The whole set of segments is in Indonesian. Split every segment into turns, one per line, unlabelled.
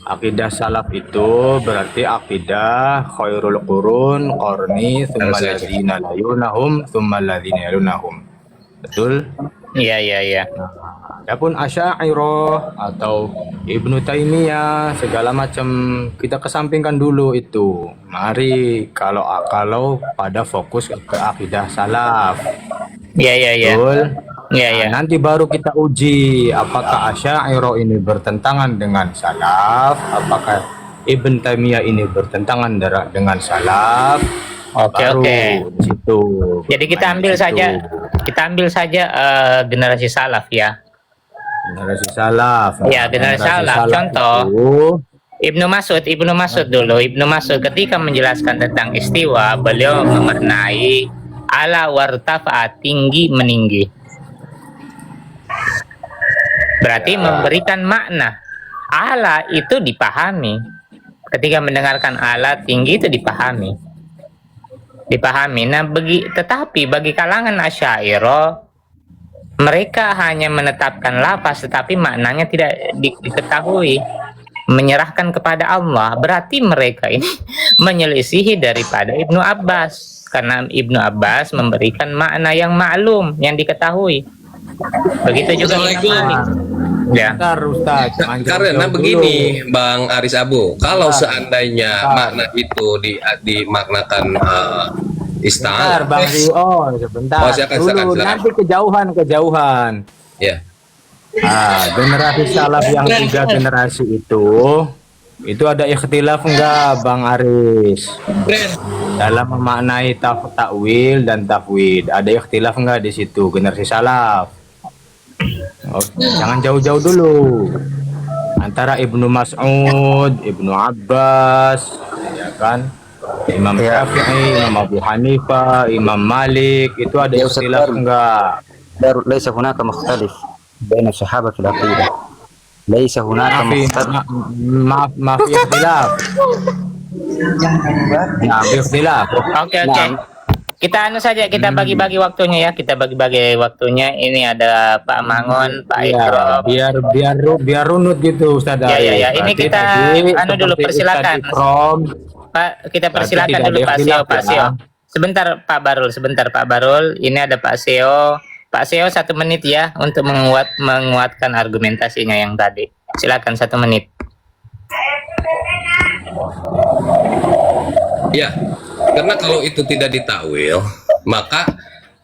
Akidah salaf itu berarti akidah khairul qurun qarni
Harus
tsummal
saya
ladzina yalunahum tsummal ladzina yalunahum. Betul?
Iya, iya, iya.
Adapun Asy'ariyah atau Ibnu Taimiyah segala macam kita kesampingkan dulu itu. Mari kalau pada fokus ke akidah salaf.
Iya, iya, iya.
Betul?
Iya, iya.
Nah, nanti baru kita uji apakah Asy'ariyah ini bertentangan dengan salaf, apakah Ibn Taimiyah ini bertentangan dengan salaf.
Oke,
Baru
oke.
di situ.
Jadi kita
Main di
ambil
situ.
saja, generasi salaf ya.
Generasi salaf.
Ya, generasi salaf. Contoh,
itu,
Ibnu Mas'ud dulu. Ibnu Mas'ud ketika menjelaskan tentang istiwa, beliau memaknai ala wartafa, tinggi meninggi. Berarti memberikan makna. Ala itu dipahami. Ketika mendengarkan ala tinggi itu dipahami. Nah, tetapi bagi kalangan Asy'ariyah, mereka hanya menetapkan lafaz tetapi maknanya tidak diketahui, menyerahkan kepada Allah. Berarti mereka ini menyelisihi daripada Ibnu Abbas, karena Ibnu Abbas memberikan makna yang maklum, yang diketahui. Begitu juga Imam Malik. Ya.
Bentar, Ustaz.
Karena begini, Bang Aris Abu, kalau seandainya makna itu dimaknakan
Bentar,
istilah,
Bang Rio, sebentar.
Oh, silakan.
Nanti kejauhan.
ya,
Generasi salaf yang 3 generasi itu ada ikhtilaf enggak, Bang Aris? Dalam memaknai takwil dan tafwid, ada ikhtilaf enggak di situ generasi salaf? Jangan jauh-jauh dulu. Antara Ibnu Mas'ud, Ibnu Abbas, ya kan? Imam Syafi'i, Imam Abu Hanifah, Imam Malik, itu ada ikhtilaf enggak?
ليس هناك مختلف بين الصحابة في العقيدة. ليس هناك مختلف.
ما في اختلاف. Nah, ikhtilaf.
Oke. Kita kita bagi-bagi waktunya ya. Kita bagi-bagi waktunya. Ini ada Pak Mangun, Pak Ikrom.
Biar runut gitu, Ustaz.
Ya. Ini kita dulu persilakan. Pak, kita persilakan dulu Pak Seo. Sebentar Pak Barul. Ini ada Pak Seo. Pak Seo 1 menit ya untuk menguatkan argumentasinya yang tadi. Silakan 1 menit.
ya, karena kalau itu tidak ditakwil, maka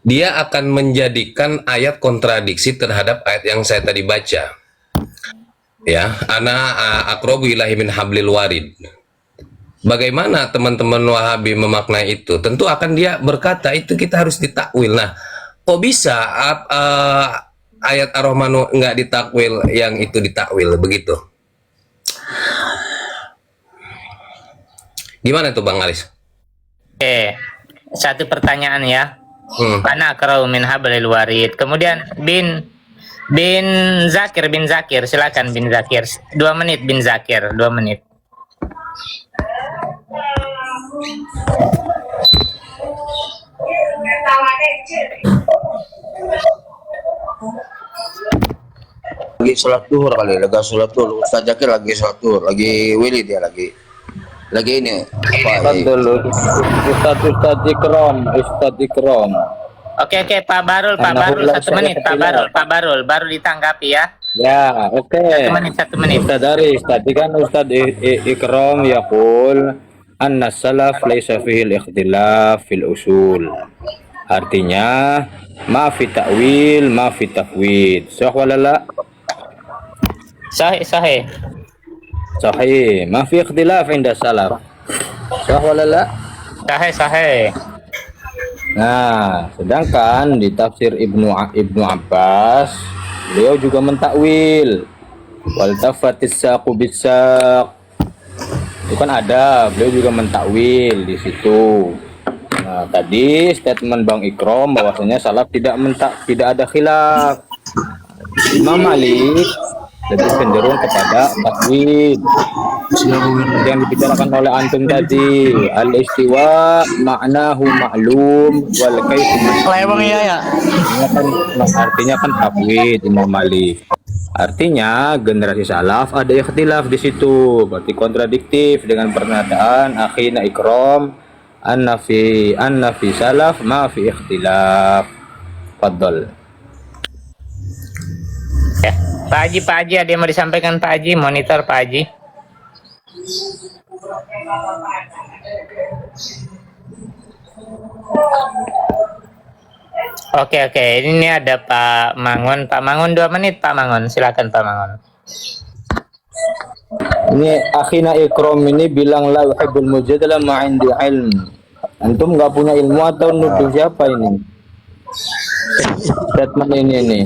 dia akan menjadikan ayat kontradiksi terhadap ayat yang saya tadi baca. Ya, ana aqrabu ilahi min hablil warid. Bagaimana teman-teman Wahabi memaknai itu? Tentu akan dia berkata itu kita harus ditakwil. Nah, kok bisa ayat Ar-Rahmanu nggak ditakwil, yang itu ditakwil begitu? Gimana tuh Bang Aris?
Oke, 1 pertanyaan ya. Mana akrau min hablil warid. Kemudian bin Zakir, silakan bin Zakir. 2 menit bin Zakir, 2 menit.
Lagi sholat duhur kali, Ustaz Zakir lagi sholat duhur, lagi Willy dia lagi ini apa?
Ustaz Ikrom.
Oke, Pak Barul 1 menit. Pak Barul baru ditanggapi ya.
Ya, oke.
1 menit.
Ustaz Aris, tadi kan Ustaz Ikram yaqul anna salaf laisa fihi al-ikhtilaf fil usul. Artinya ma fi ta'wil, ma fi tafwid. Sahih wala la?
Sahih.
Sahih. Ma fi ikhtilaf inda salaf. Sahih wala la?
Sahih.
Nah, sedangkan di tafsir Ibnu Abbas, beliau juga mentakwil. Wal tafatis saqu bisaq. Itu kan ada, beliau juga mentakwil di situ. Nah, tadi statement Bang Ikrom bahwasanya salaf tidak ada khilaf. Imam Malik lebih cenderung kepada takwil. Yang dibicarakan oleh antum tadi, al-istiwa ma'nahu ma'lum wal kaifu
ya.
artinya kan takwil Imam Malik. Artinya generasi salaf ada ikhtilaf di situ, berarti kontradiktif dengan pernyataan akhina ikram anna fi salaf ma fi ikhtilaf. Fadl.
Ya. Pak Haji ada yang mau disampaikan Pak Haji, monitor Pak Haji. Oke, ini ada Pak Mangun. Pak Mangun 2 menit Pak Mangun, silakan Pak Mangun.
Ini akhina ikram ini bilang la uhibbul mujadalah ma indi ilm. Antum nggak punya ilmu atau nuduh siapa ini? Statement ini nih.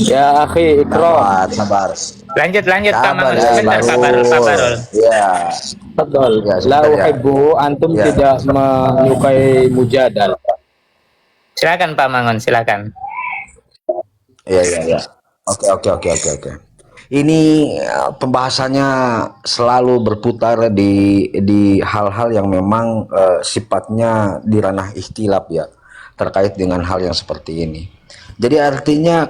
Ya akhi ikram.
Sabar.
Lanjut Pak Mangun,
Ya,
sebentar Pak Barul.
Ya.
Betul.
Ya,
La
sebentar ya.
uhibbu antum
Ya.
tidak menyukai mujadal.
Silakan Pak Mangun, silakan.
Iya. Oke. Ini pembahasannya selalu berputar di hal-hal yang memang sifatnya di ranah ikhtilaf ya, terkait dengan hal yang seperti ini. Jadi artinya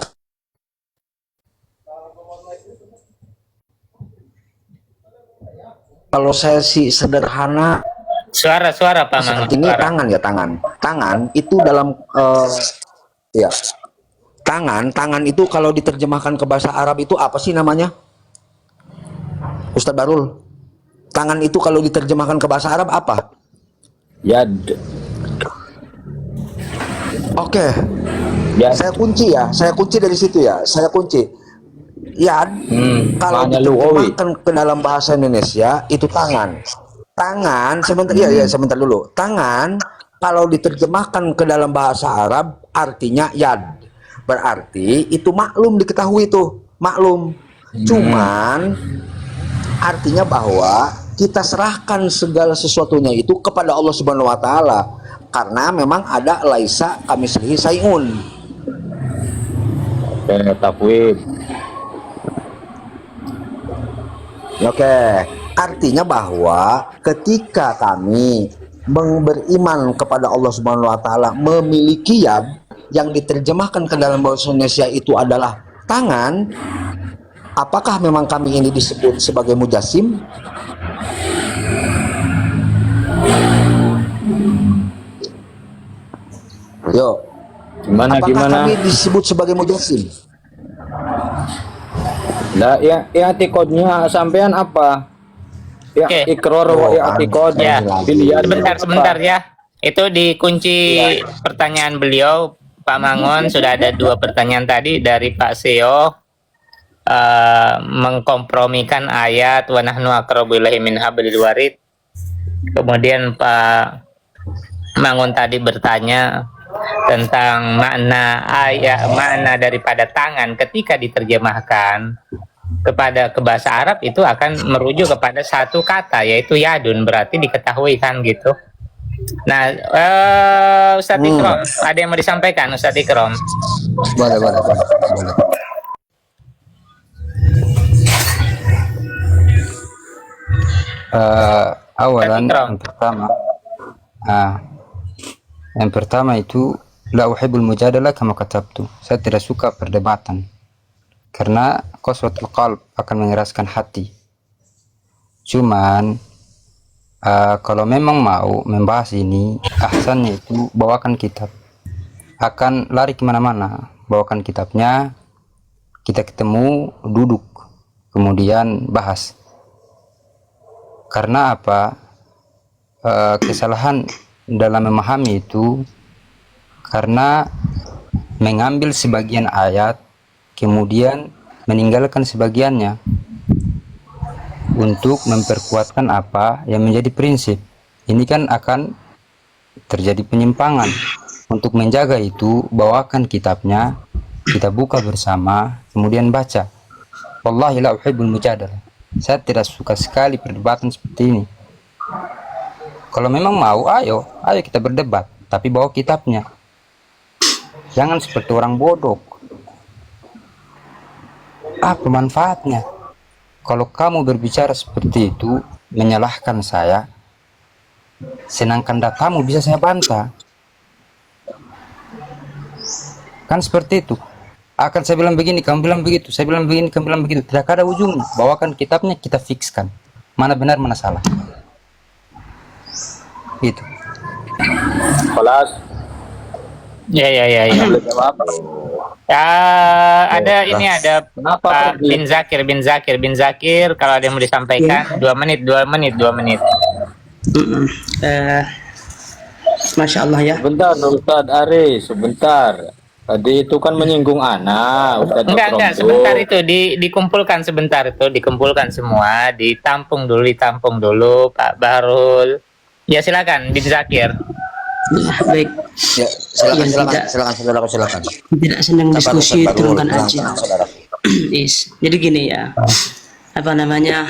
kalau saya sih sederhana
Suara Pak Mangun.
seperti ini,
Suara.
tangan itu dalam ya, tangan itu kalau diterjemahkan ke bahasa Arab itu apa sih namanya, Ustadz Barul? Tangan itu kalau diterjemahkan ke bahasa Arab apa?
Yad.
Oke,
Yad.
saya kunci dari situ ya, Yad. Kalau
makna lughawi.
diterjemahkan ke dalam bahasa Indonesia itu tangan sebentar, sebentar dulu. Tangan kalau diterjemahkan ke dalam bahasa Arab artinya yad, berarti itu maklum, diketahui itu maklum. Cuman artinya bahwa kita serahkan segala sesuatunya itu kepada Allah Subhanahu wa taala, karena memang ada laisa kamislihi sayun.
Tafwid.
Oke, artinya bahwa ketika kami beriman kepada Allah Subhanahu wa taala, memiliki yad yang diterjemahkan ke dalam bahasa Indonesia itu adalah tangan, apakah memang kami ini disebut sebagai mujassim? Yo, apakah
Gimana?
kami disebut sebagai mujassim?
Lah ya i'tiqadnya sampean apa? Ya
Oke.
ikrar wa i'tiqad.
Ya.
Pilihan
Sebentar ya. Itu dikunci pertanyaan beliau Pak Mangun. Sudah ada 2 pertanyaan tadi dari Pak Seo, mengkompromikan ayat wa nahnu aqrabu ilaihi min hablil warid. Kemudian Pak Mangun tadi bertanya tentang makna daripada tangan ketika diterjemahkan ke bahasa Arab itu akan merujuk kepada satu kata, yaitu yadun, berarti diketahui kan gitu. Nah, Ustadz Ikram, ada yang mau disampaikan Ustadz Ikram?
Boleh.
Awalan
Ikram.
yang pertama itu la uhibbul mujadalah kama katabtu. Saya tidak suka perdebatan karena qaswatul qalb akan mengeraskan hati. Cuman kalau memang mau membahas ini, ahsannya itu bawakan kitab. Akan lari kemana-mana, bawakan kitabnya, kita ketemu, duduk, kemudian bahas. Karena apa? Kesalahan dalam memahami itu karena mengambil sebagian ayat kemudian meninggalkan sebagiannya untuk memperkuatkan apa yang menjadi prinsip. Ini kan akan terjadi penyimpangan. Untuk menjaga itu, bawakan kitabnya, kita buka bersama, kemudian baca. Wallahi la uhibbul mujadalah. Saya tidak suka sekali perdebatan seperti ini. Kalau memang mau, ayo kita berdebat, tapi bawa kitabnya. Jangan seperti orang bodoh. Apa manfaatnya? Kalau kamu berbicara seperti itu, menyalahkan saya, sedangkan datamu bisa saya bantah. Kan seperti itu. Akan saya bilang begini, kamu bilang begitu, saya bilang begini, kamu bilang begitu. Tidak ada ujungnya. Bawakan kitabnya, kita fikskan mana benar, mana salah. Gitu.
Kelas.
Ya.
Boleh jawab?
Ada ini ada
Kenapa
Pak Bin Zakir kalau ada yang mau disampaikan 2 menit.
Masya Allah ya.
Sebentar, Ustadz Aris, sebentar. Tadi itu kan menyinggung anak, Ustadz
Enggak,
Ikrom tuh.
sebentar itu dikumpulkan sebentar itu, dikumpulkan semua, ditampung dulu Pak Bahrul. Ya silakan Bin Zakir.
Ya, baik.
Ya, silakan,
Yang
silakan,
tidak-
silakan, saudara, silakan.
Tidak senang diskusi,
Ustaz Barul,
turunkan aja.
tenang, saudara.
Is. Jadi gini ya, apa namanya,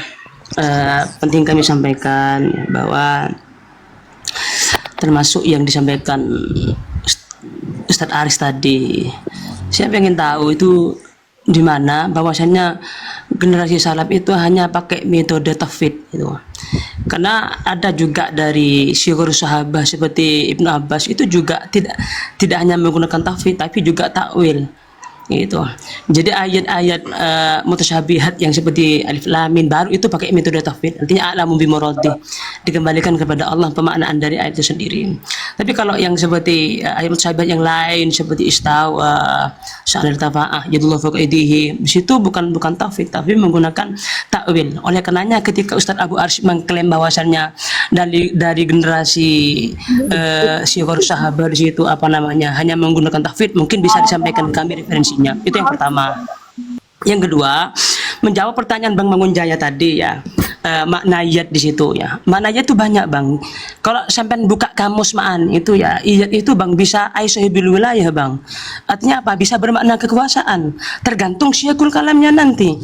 penting kami sampaikan ya, bahwa termasuk yang disampaikan Ustadz Aris tadi, saya pengen tahu itu di mana bahwasannya generasi salaf itu hanya pakai metode tafwid gitu. Karena ada juga dari syigur sahabat seperti Ibnu Abbas itu juga tidak hanya menggunakan tafwid tapi juga takwil gitu. Jadi ayat-ayat mutasyabihat yang seperti alif lam mim baru itu pakai metode tafwid. Artinya a'lamu bi muradih, dikembalikan kepada Allah pemaknaan dari ayat itu sendiri. Tapi kalau yang seperti ayat mutasyabihat yang lain seperti istawa, sya'al tafa'ah, yadullah fawqa aydihim, di situ bukan tafwid tapi menggunakan takwil. Oleh karenanya ketika Ustadz Abu Arsy mengklaim bahwasannya dari generasi syigur sahabat di situ apa namanya hanya menggunakan tafwid, mungkin bisa disampaikan ke kami referensinya. Itu yang pertama. Yang kedua, menjawab pertanyaan Bang Mangunjaya tadi ya, makna ayat di situ ya. Makna ayat itu banyak Bang. Kalau sampai buka kamus ma'an itu ya, ayat itu Bang bisa aisyahibul wilayah Bang. Artinya apa? Bisa bermakna kekuasaan. Tergantung syiakul kalamnya nanti.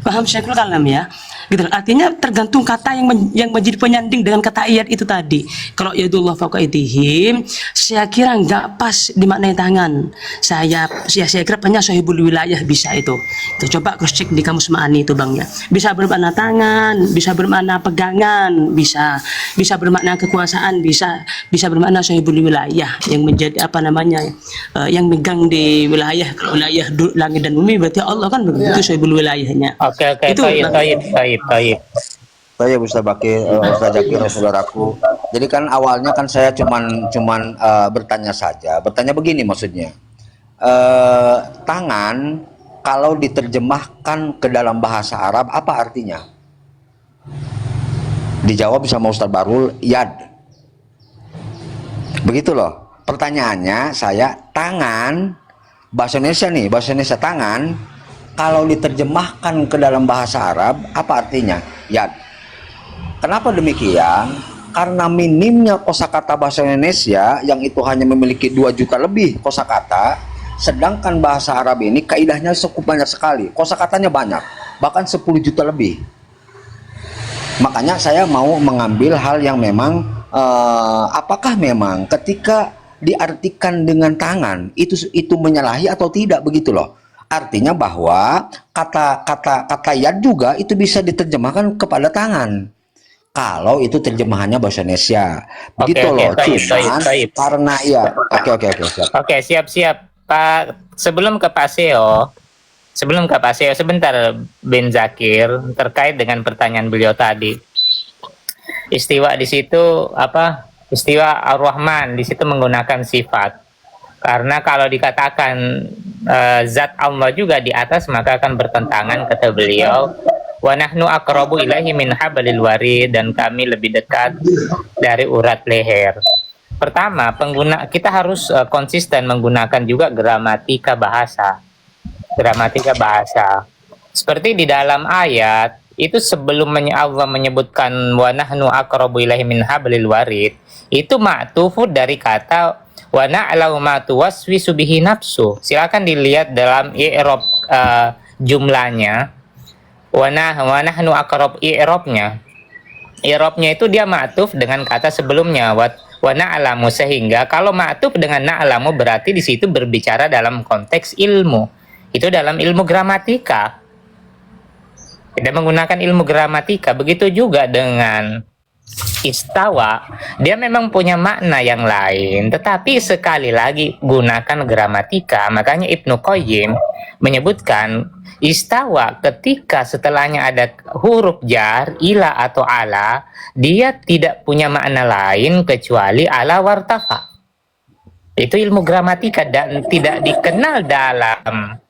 Paham syiakul kalam ya? Gitu. Artinya tergantung kata yang menjadi penyanding dengan kata ayat itu tadi. Kalau yadullah fawqa aydihim, saya kira nggak pas dimaknai tangan. Saya kira punya sahibul wilayah bisa itu. Coba cross check di kamus ma'ani itu Bang ya. Bisa bermakna tangan, bisa bermakna pegangan, bisa bermakna kekuasaan, bisa bermakna sahibul wilayah yang menjadi apa namanya yang megang di wilayah. Kalau wilayah langit dan bumi berarti Allah kan begitu sahibul wilayahnya.
Oke,
Itu,
baik.
Saya Ustaz Bakir, Ustaz Zakir, saudaraku. Jadi kan awalnya kan saya cuman bertanya saja. Bertanya begini maksudnya. Tangan kalau diterjemahkan ke dalam bahasa Arab apa artinya? Dijawab sama Ustaz Barul, yad. Begitu loh. Pertanyaannya saya, tangan bahasa Indonesia tangan kalau diterjemahkan ke dalam bahasa Arab apa artinya? Yad. Kenapa demikian? Karena minimnya kosakata bahasa Indonesia yang itu hanya memiliki 2 juta lebih kosakata, sedangkan bahasa Arab ini kaidahnya cukup banyak sekali, kosakatanya banyak, bahkan 10 juta lebih. Makanya saya mau mengambil hal yang memang apakah memang ketika diartikan dengan tangan itu menyalahi atau tidak, begitu loh. Artinya bahwa kata yad juga itu bisa diterjemahkan kepada tangan kalau itu terjemahannya bahasa Indonesia, begitu loh. Cuman karena ya, oke, siap.
Oke, siap Pak. Sebelum ke Pak Seo sebentar Bin Zakir terkait dengan pertanyaan beliau tadi. Istiwa di situ apa? Istiwa Ar-Rahman di situ menggunakan sifat. Karena kalau dikatakan zat Allah juga di atas maka akan bertentangan, kata beliau. Wa nahnu aqrabu ilaihi min hablil warid, dan kami lebih dekat dari urat leher. Pertama, kita harus konsisten menggunakan juga gramatika bahasa. Seperti di dalam ayat itu sebelum Allah menyebutkan wa nahnu aqrabu ilaihi min hablil warid, itu ma'tufud dari kata wa na'lamu ma tuwaswisu bihi nafsu. Silakan dilihat dalam i'rab jumlahnya. Wa nahnu aqrab, i'rabnya itu dia ma'tuf dengan kata sebelumnya wa na'lamu, sehingga kalau ma'tuf dengan na'lamu berarti di situ berbicara dalam konteks ilmu. Itu dalam ilmu gramatika. Tidak menggunakan ilmu gramatika. Begitu juga dengan istawa, dia memang punya makna yang lain, tetapi sekali lagi gunakan gramatika. Makanya Ibnu Qayyim menyebutkan istawa ketika setelahnya ada huruf jar, ila atau ala, dia tidak punya makna lain kecuali ala wartafa. Itu ilmu gramatika dan tidak dikenal dalam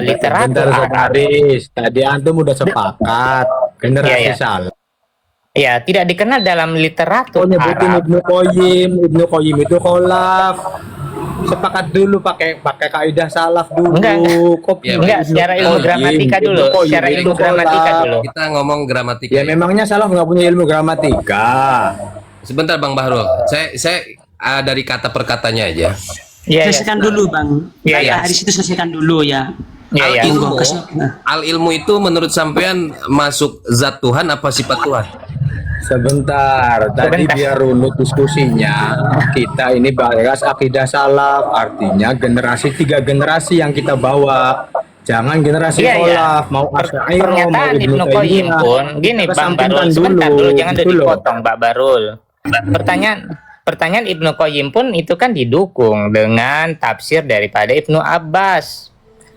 literatur
Bentar, Ustaz
Arab.
Aris. Tadi antum udah sepakat generasi
Iya, iya.
salaf.
Ya, tidak dikenal dalam literatur
Oh, nyebutin
Arab.
Ibnu Qayyim itu kholaf. Sepakat dulu pakai kaidah salaf dulu.
Enggak.
Kopi
Ya,
Secara ilmu gramatika dulu. Secara ilmu gramatika dulu.
Kita ngomong gramatika.
Ya memangnya salaf nggak punya ilmu gramatika.
Sebentar Bang Bahrul, saya dari kata per katanya aja.
Iya, iya.
Selesaikan dulu Bang.
Iya, iya.
Dari situ selesaikan dulu ya.
Iya, iya.
Al-ilmu,
Monggo, nah.
al-ilmu itu menurut sampean masuk zat Tuhan apa sifat Tuhan?
Sebentar, tadi
Sebentar.
biar runut diskusinya. Kita ini bahas akidah salaf, artinya tiga generasi yang kita bawa. Jangan generasi
Iya, iya.
kholaf, mau Asy'ariyah, mau
Pernyataan
Ibnu
Ibnu Qayyim
Taimiyah.
pun gini
Kita
Bang
sampingkan
Barul, sebentar dulu jangan
gitu loh.
dipotong Mbak Barul. Pertanyaan Ibnu Qayyim pun itu kan didukung dengan tafsir daripada Ibnu Abbas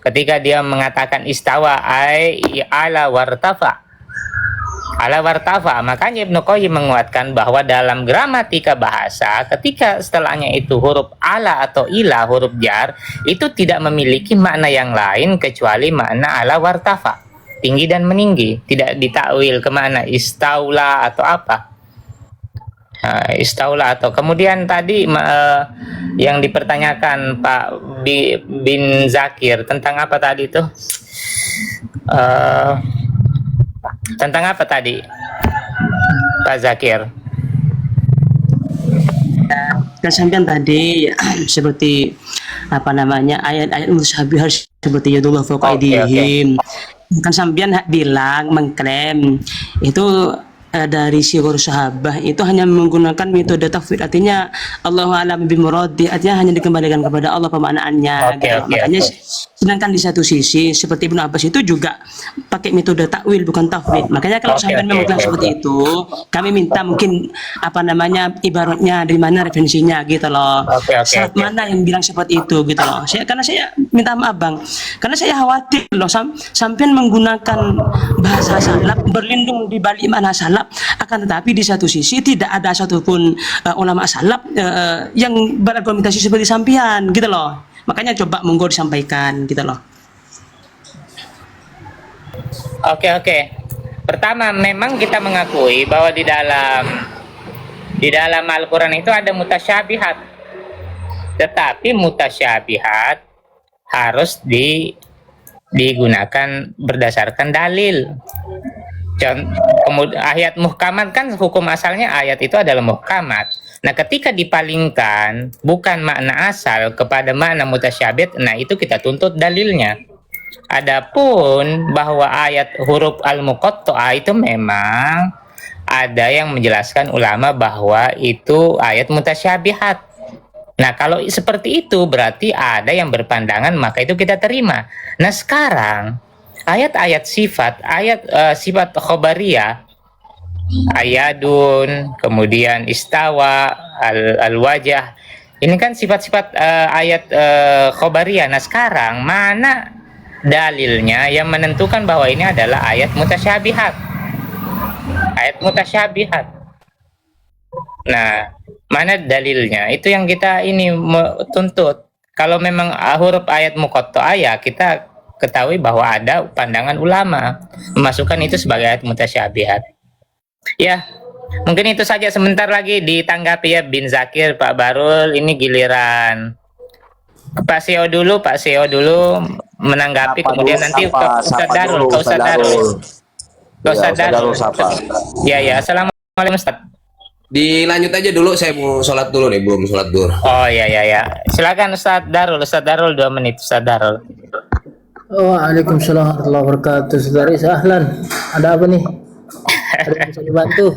ketika dia mengatakan istawa ai ala wartafa. Ala wartafa, makanya Ibnu Qayyim menguatkan bahwa dalam gramatika bahasa ketika setelahnya itu huruf ala atau ila, huruf jar, itu tidak memiliki makna yang lain kecuali makna ala wartafa, tinggi dan meninggi, tidak ditakwil ke mana istaula atau apa. Istaula atau kemudian tadi yang dipertanyakan Pak bin Zakir tentang apa tadi itu? Tentang apa tadi, Pak Zakir?
Kan sampean tadi seperti apa namanya ayat-ayat mutasyabihat seperti yadullah fawqa aydihim. Kan sampean bilang mengklaim itu dari sigur sahabah itu hanya menggunakan metode tafwid, artinya Allahu a'lam bimuradi, artinya hanya dikembalikan kepada Allah pemaknaannya. Makanya sedangkan di satu sisi seperti Ibnu Abbas itu juga pakai metode takwil bukan tafwid. Makanya kalau sampai memegang seperti itu, kami minta mungkin apa namanya ibaratnya dari mana referensinya gitu loh. Saat mana yang bilang seperti itu gitu loh. Karena saya minta maaf Bang, karena saya khawatir loh sampean menggunakan bahasa salaf berlindung di balik mana salaf, akan tetapi di satu sisi tidak ada satupun ulama salaf yang berargumentasi seperti sampean gitu loh. Makanya coba monggo disampaikan gitu loh.
Oke. Pertama, memang kita mengakui bahwa di dalam Al-Qur'an itu ada mutasyabihat. Tetapi mutasyabihat harus digunakan berdasarkan dalil. Kemudian ayat muhkamat kan hukum asalnya ayat itu adalah muhkamat. Nah, ketika dipalingkan bukan makna asal kepada makna mutasyabih, nah itu kita tuntut dalilnya. Adapun bahwa ayat huruf al-muqatta'ah itu memang ada yang menjelaskan ulama bahwa itu ayat mutasyabihat. Nah, kalau seperti itu berarti ada yang berpandangan maka itu kita terima. Nah, sekarang ayat-ayat sifat khobariyah, ayadun, kemudian istawa, al-wajah, ini kan sifat-sifat ayat khobariyah. Nah, sekarang mana dalilnya yang menentukan bahwa ini adalah ayat mutasyabihat? Ayat mutasyabihat. Nah, mana dalilnya? Itu yang kita ini tuntut. Kalau memang huruf ayat muqatta'ah ya kita ketahui bahwa ada pandangan ulama memasukkan itu sebagai ayat mutasyabihat. Ya, mungkin itu saja. Sebentar lagi ditanggapi ya bin Zakir, Pak Barul. Ini giliran Pak CEO dulu menanggapi, kemudian nanti ke Ustaz Darul, Ya, assalamualaikum Ustaz.
Dilanjut aja dulu, saya mau sholat dulu nih, belum sholat dulu.
Oh ya. Silakan Ustaz Darul 2 menit Ustaz Darul.
Waalaikumsalam warahmatullahi wabarakatuh. Saudari, ahlan. Ada apa nih? Ada yang bisa dibantu?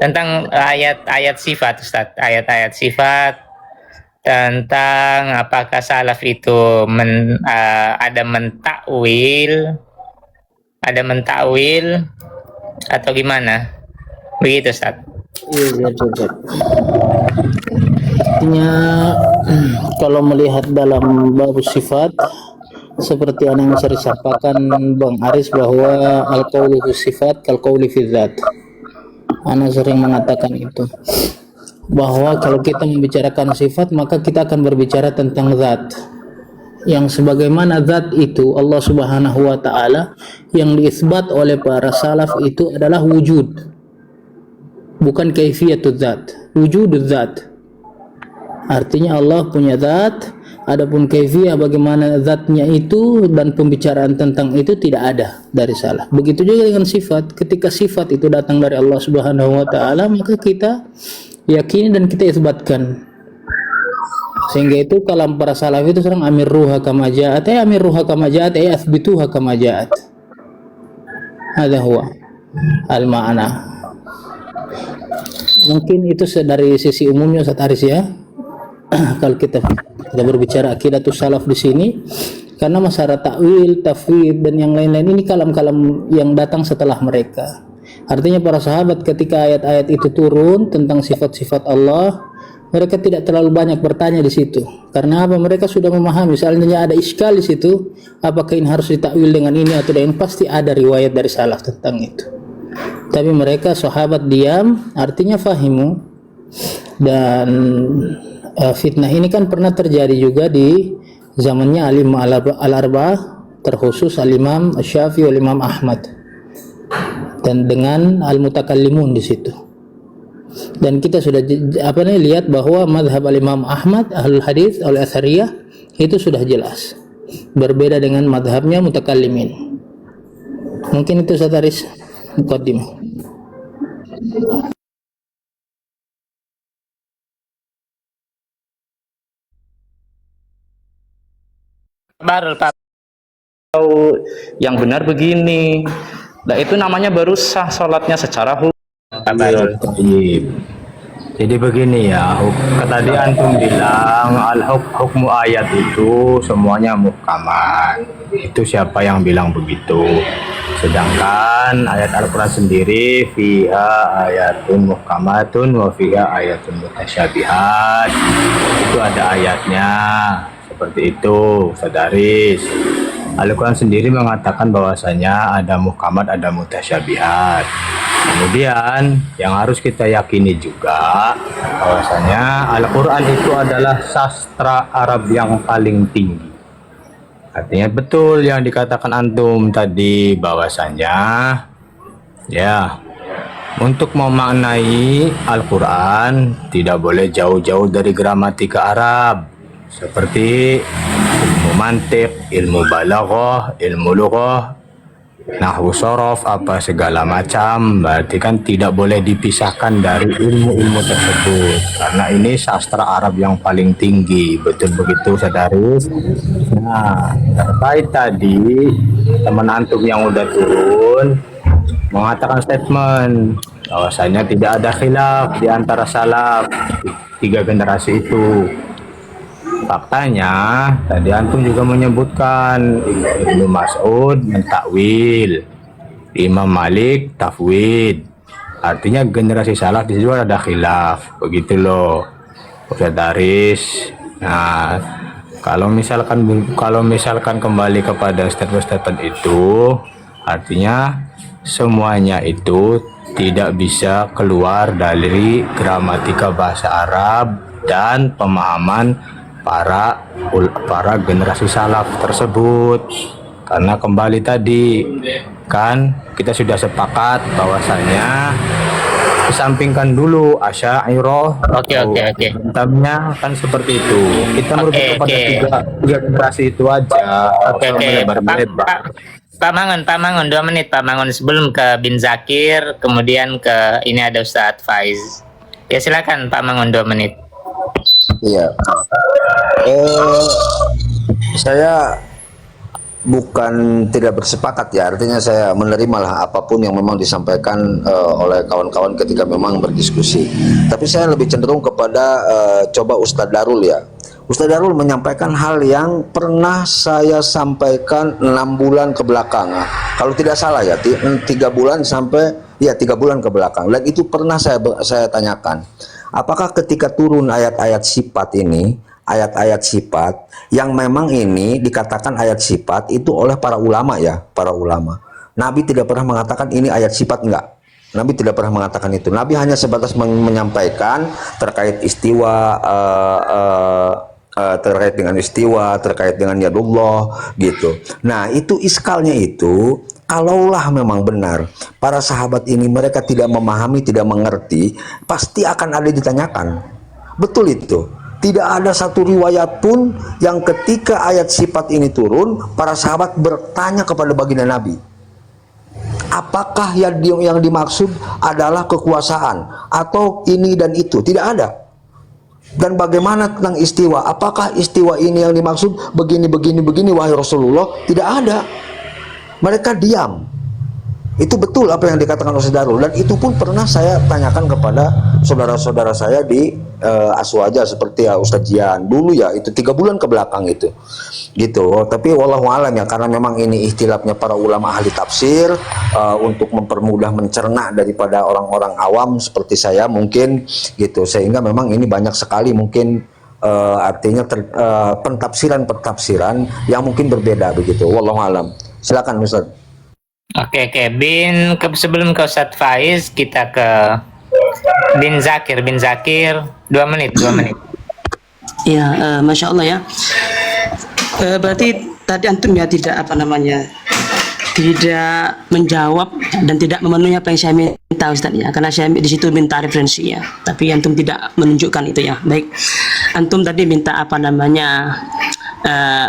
Tentang ayat-ayat sifat Ustaz, ayat-ayat sifat, tentang apakah salaf itu ada mentakwil atau gimana? Begitu Ustaz.
Iya, coba. Artinya kalau melihat dalam bab sifat seperti yang saya sampaikan Bang Aris bahwa al-qaulu fi sifat kal qauli fi dzat. Ana sering mengatakan itu bahwa kalau kita membicarakan sifat maka kita akan berbicara tentang zat. Yang sebagaimana zat itu Allah Subhanahu wa taala yang diisbat oleh para salaf itu adalah wujud. Bukan kaifiyatul zat, wujudul zat. Artinya Allah punya zat, adapun kaifiyah bagaimana zatnya itu dan pembicaraan tentang itu tidak ada dari salaf. Begitu juga dengan sifat, ketika sifat itu datang dari Allah Subhanahu wa taala maka kita yakini dan kita isbatkan. Sehingga itu kalam para salaf itu serang amir ruha kama ja'at, amir ruha kama ja'at, athbituha kama ja'at. Hadza huwa al-ma'na. Mungkin itu dari sisi umumnya Ustaz Aris ya. Kalau kita berbicara akidatus salaf di sini, karena masalah takwil, tafwid dan yang lain-lain ini kalam-kalam yang datang setelah mereka. Artinya para sahabat ketika ayat-ayat itu turun tentang sifat-sifat Allah, mereka tidak terlalu banyak bertanya di situ. Karena apa? Mereka sudah memahami. Misalnya ada iskal di situ, apakah ini harus ditakwil dengan ini atau dengan pasti ada riwayat dari salaf tentang itu. Tapi mereka sahabat diam, artinya fahimu. Dan fitnah ini kan pernah terjadi juga di zamannya alim al-arba'ah, terkhusus al-Imam Syafi'i wal Imam Ahmad, dan dengan al-mutakallimun di situ. Dan kita sudah lihat bahwa madhab al-Imam Ahmad ahlul hadis al-athariyah itu sudah jelas berbeda dengan madhabnya mutakallimin. Mungkin itu Sataris muqaddimah.
Pak.
Yang benar begini. Nah, itu namanya baru sah sholatnya secara hukum. Pak Barul.
Jadi begini ya, tadi antum bilang hukmu ayat itu semuanya muhkamat. Itu siapa yang bilang begitu? Sedangkan ayat Al-Quran sendiri fiha ayatun muhkamatun wa fiha ayatun mutasyabihat. Itu ada ayatnya. Seperti itu, Sadaris. Al-Quran sendiri mengatakan bahwasanya ada muhkamat, ada mutasyabihat. Kemudian yang harus kita yakini juga bahwasanya Al-Quran itu adalah sastra Arab yang paling tinggi. Artinya betul yang dikatakan antum tadi bahwasanya ya untuk memaknai Al-Quran tidak boleh jauh-jauh dari gramatika Arab. Seperti ilmu mantik, ilmu balaghah, ilmu lughah, nahwu sorof, apa segala macam. Berarti kan tidak boleh dipisahkan dari ilmu-ilmu tersebut, karena ini sastra Arab yang paling tinggi. Betul begitu, Sadaris? Nah, terkait tadi teman antum yang udah turun mengatakan statement bahwasanya tidak ada khilaf di antara salaf 3 generasi itu. Faktanya tadi antum juga menyebutkan Ibnu Mas'ud mentakwil, Imam Malik tafwid. Artinya generasi salaf di situ ada khilaf. Begitu loh, Ustaz Daris. Nah, kalau misalkan kembali kepada statement itu, artinya semuanya itu tidak bisa keluar dari gramatika bahasa Arab dan pemahaman para generasi salaf tersebut. Karena kembali tadi kan kita sudah sepakat bahwasanya kesampingkan dulu Asy'ariyah.
Oke.
Tentangnya kan seperti itu. Kita merujuk pada tiga generasi itu aja.
Oke. Pak Mangun 2 menit Pak Mangun, sebelum ke Bin Zakir, kemudian ke ini ada Ustadz Faiz. Ya silakan Pak Mangun 2 menit.
Iya. Saya bukan tidak bersepakat ya, artinya saya menerima lah apapun yang memang disampaikan oleh kawan-kawan ketika memang berdiskusi. Tapi saya lebih cenderung kepada coba Ustadz Darul ya. Ustadz Darul menyampaikan hal yang pernah saya sampaikan 6 bulan ke belakang. Kalau tidak salah ya, 3 bulan sampai 3 bulan ke belakang. Dan itu pernah saya tanyakan. Apakah ketika turun ayat-ayat sifat ini, ayat-ayat sifat yang memang ini dikatakan ayat sifat itu oleh para ulama ya, para ulama. Nabi tidak pernah mengatakan ini ayat sifat, enggak. Nabi tidak pernah mengatakan itu. Nabi hanya sebatas menyampaikan terkait istiwa, terkait dengan istiwa, terkait dengan yadullah gitu. Nah, itu iskalnya itu, kalaulah memang benar para sahabat ini mereka tidak memahami, tidak mengerti, pasti akan ada ditanyakan. Betul itu. Tidak ada satu riwayat pun yang ketika ayat sifat ini turun, para sahabat bertanya kepada baginda Nabi, apakah yang dimaksud adalah kekuasaan atau ini dan itu? Tidak ada. Dan bagaimana tentang istiwa? Apakah istiwa ini yang dimaksud begini wahai Rasulullah? Tidak ada. Mereka diam. Itu betul apa yang dikatakan oleh Darul, dan itu pun pernah saya tanyakan kepada saudara-saudara saya di Aswaja seperti ya Ustadz Jian dulu ya, itu 3 bulan ke belakang itu gitu. Tapi wallahu alam ya, karena memang ini ikhtilafnya para ulama ahli tafsir untuk mempermudah mencerna daripada orang-orang awam seperti saya mungkin gitu, sehingga memang ini banyak sekali mungkin artinya pentafsiran yang mungkin berbeda begitu. Wallahu alam. Silakan Ustaz.
Oke, sebelum ke Ustadz Faiz, kita ke Bin Zakir. 2 menit.
Ya, Masya Allah ya. Berarti tadi antum ya tidak tidak menjawab dan tidak memenuhi apa yang saya minta Ustaz ya, karena saya di situ minta referensi ya, tapi antum tidak menunjukkan itu ya. Baik, antum tadi minta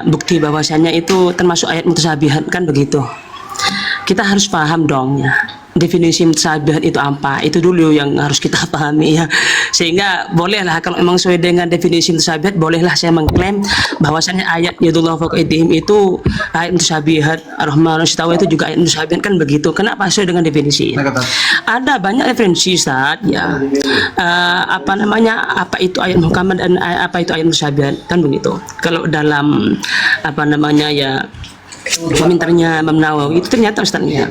bukti bahwasanya itu termasuk ayat mutasyabihat kan begitu. Kita harus paham dong ya, definisi mutasyabihat itu apa, itu dulu yang harus kita pahami ya. Sehingga bolehlah kalau memang sesuai dengan definisi mutasyabihat, bolehlah saya mengklaim bahwasanya ayat yadullah fawqa aydihim itu ayat mutasyabihat, ar-rahman istawa itu juga ayat mutasyabihat kan begitu. Kenapa? Sesuai dengan definisi ya. Ada banyak referensi Ustaz ya, apa itu ayat muhkamat dan apa itu ayat mutasyabihat kan begitu. Kalau dalam ya komentarnya Imam Nawawi itu ternyata Ustaz ya,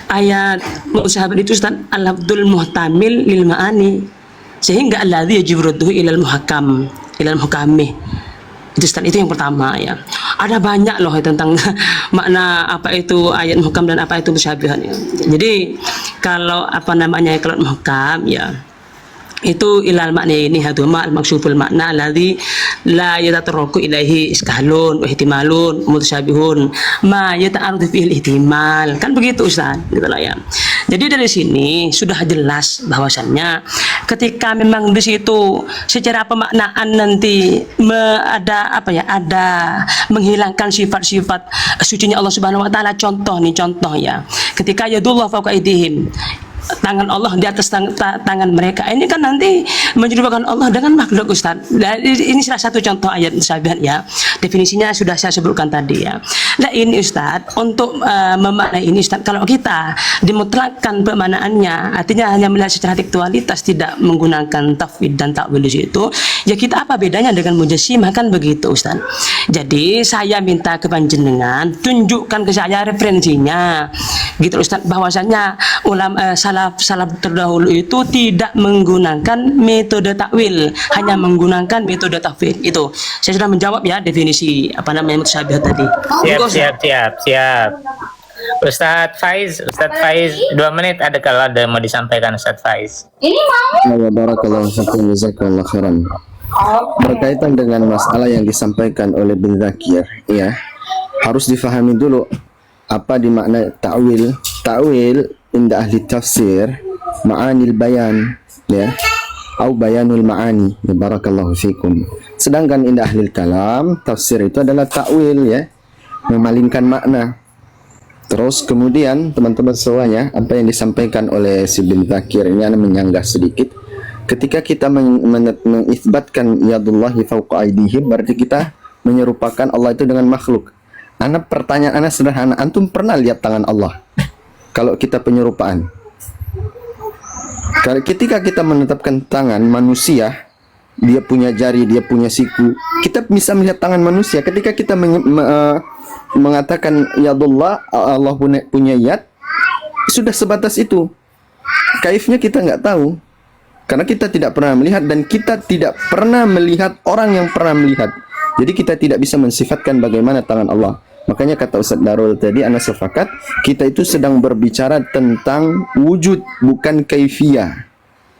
ayat mutasyabihat itu Ustaz al-lafdzul muhtamil lil ma'ani, sehingga alladzi yajibu radduhu ilal muhakam ilal muhkamih. Itu Ustaz, itu yang pertama ya. Ada banyak loh tentang makna apa itu ayat muhkam dan apa itu mutasyabihat ya. Jadi kalau kalau muhkam ya itu ilal makna ini haduma al-maksuful makna alladzi la yatatarraku ilaihi iskalun wa ihtimalun mutasyabihun ma yata'arudhu fihi ihtimal kan begitu Ustaz gitu lah ya. Jadi dari sini sudah jelas bahwasannya ketika memang di situ secara pemaknaan nanti ada menghilangkan sifat-sifat sucinya Allah Subhanahu wa taala. Contoh ya, ketika yadullah fawqa aydihim, tangan Allah di atas tangan mereka, ini kan nanti menyerupakan Allah dengan makhluk Ustaz. Ini salah satu contoh ayat mutasyabihat ya. Definisinya sudah saya sebutkan tadi ya. Nah ini Ustaz, untuk memaknai ini Ustaz, kalau kita dimutlakkan pemaknaannya, artinya hanya melihat secara tekstualitas, tidak menggunakan tafwid dan takwil di situ, ya kita apa bedanya dengan mujassimah kan begitu Ustaz. Jadi saya minta ke panjenengan tunjukkan ke saya referensinya gitu Ustaz, bahwasanya ulama salaf terdahulu itu tidak menggunakan metode takwil, hanya menggunakan metode tafwid. Itu saya sudah menjawab ya definisi mutasyabihat tadi.
Siap. Ustadz Faiz 2 menit, kalau ada mau disampaikan Ustadz Faiz.
Ya barakallahu fikum, jazakallahu khairan. Berkaitan dengan masalah yang disampaikan oleh Bin Zakir ya, harus difahami dulu apa dimakna ta'wil. Ta'wil inda ahli tafsir ma'anil bayan ya, atau bayanul ma'ani ya, barakallahu fikum. Sedangkan inda ahli kalam, tafsir itu adalah ta'wil ya, memalingkan makna. Terus kemudian teman-teman semuanya, apa yang disampaikan oleh si Bin Zakir ini ada menyanggah sedikit. Ketika kita mengisbatkan yadullahi fawqa aydihim, berarti kita menyerupakan Allah itu dengan makhluk. Pertanyaan anak sederhana, antum pernah lihat tangan Allah? Kalau kita penyerupaan, ketika kita menetapkan tangan manusia, dia punya jari, dia punya siku, kita bisa melihat tangan manusia. Ketika kita mengatakan yadullah, Allah punya yad, sudah sebatas itu. Kaifnya kita nggak tahu. Karena kita tidak pernah melihat dan kita tidak pernah melihat orang yang pernah melihat. Jadi kita tidak bisa mensifatkan bagaimana tangan Allah. Makanya kata Ustaz Darul tadi, ana sepakat, kita itu sedang berbicara tentang wujud, bukan kaifiyah.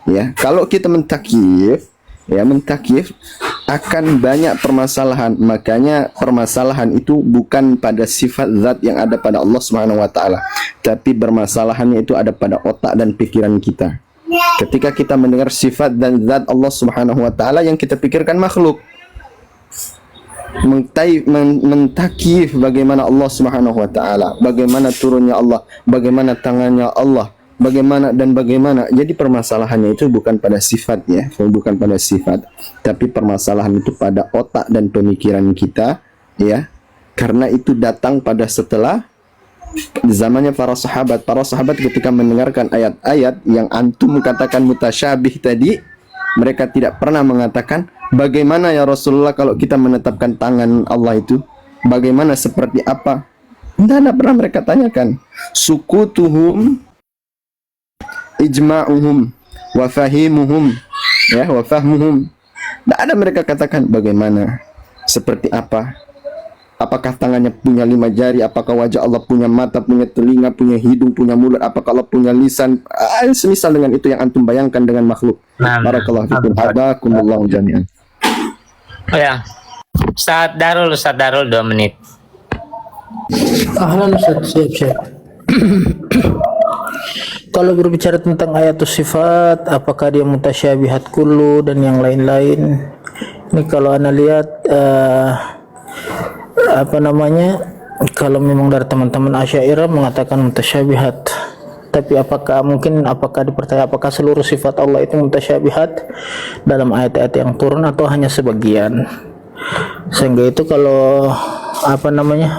Ya, kalau kita mentakyif, ya mentakyif akan banyak permasalahan. Makanya permasalahan itu bukan pada sifat zat yang ada pada Allah Subhanahu wa taala, tapi bermasalahannya itu ada pada otak dan pikiran kita. Ketika kita mendengar sifat dan zat Allah Subhanahu wa taala, yang kita pikirkan makhluk. Mentakif bagaimana Allah Subhanahu wa taala, bagaimana turunnya Allah, bagaimana tangannya Allah, bagaimana dan bagaimana. Jadi permasalahannya itu bukan pada sifat ya, bukan pada sifat, tapi permasalahan itu pada otak dan pemikiran kita ya. Karena itu datang pada setelah zamannya para sahabat. Para sahabat ketika mendengarkan ayat-ayat yang antum katakan mutasyabih tadi, mereka tidak pernah mengatakan, bagaimana ya Rasulullah kalau kita menetapkan tangan Allah itu? Bagaimana, seperti apa? Tidak pernah mereka tanyakan. Sukutuhum, ijma'uhum, wafahimuhum, ya, wafahmuhum. Tidak ada mereka katakan bagaimana, seperti apa. Apakah tangannya punya 5 jari? Apakah wajah Allah punya mata, punya telinga, punya hidung, punya mulut? Apakah Allah punya lisan? Semisal dengan itu yang antum bayangkan dengan makhluk. Barakallahu fikum. Habakumullahu jami'an.
Oh ya, Ustaz Darul 2 menit.
Ahlan Ustaz, siap. Kalau berbicara tentang ayatus sifat, apakah dia mutasyabihat kullu dan yang lain-lain, ini kalau anda lihat kalau memang dari teman-teman Asy'ariyah mengatakan mutasyabihat, tapi apakah dipercaya apakah seluruh sifat Allah itu mutasyabihat dalam ayat-ayat yang turun atau hanya sebagian? Sehingga itu kalau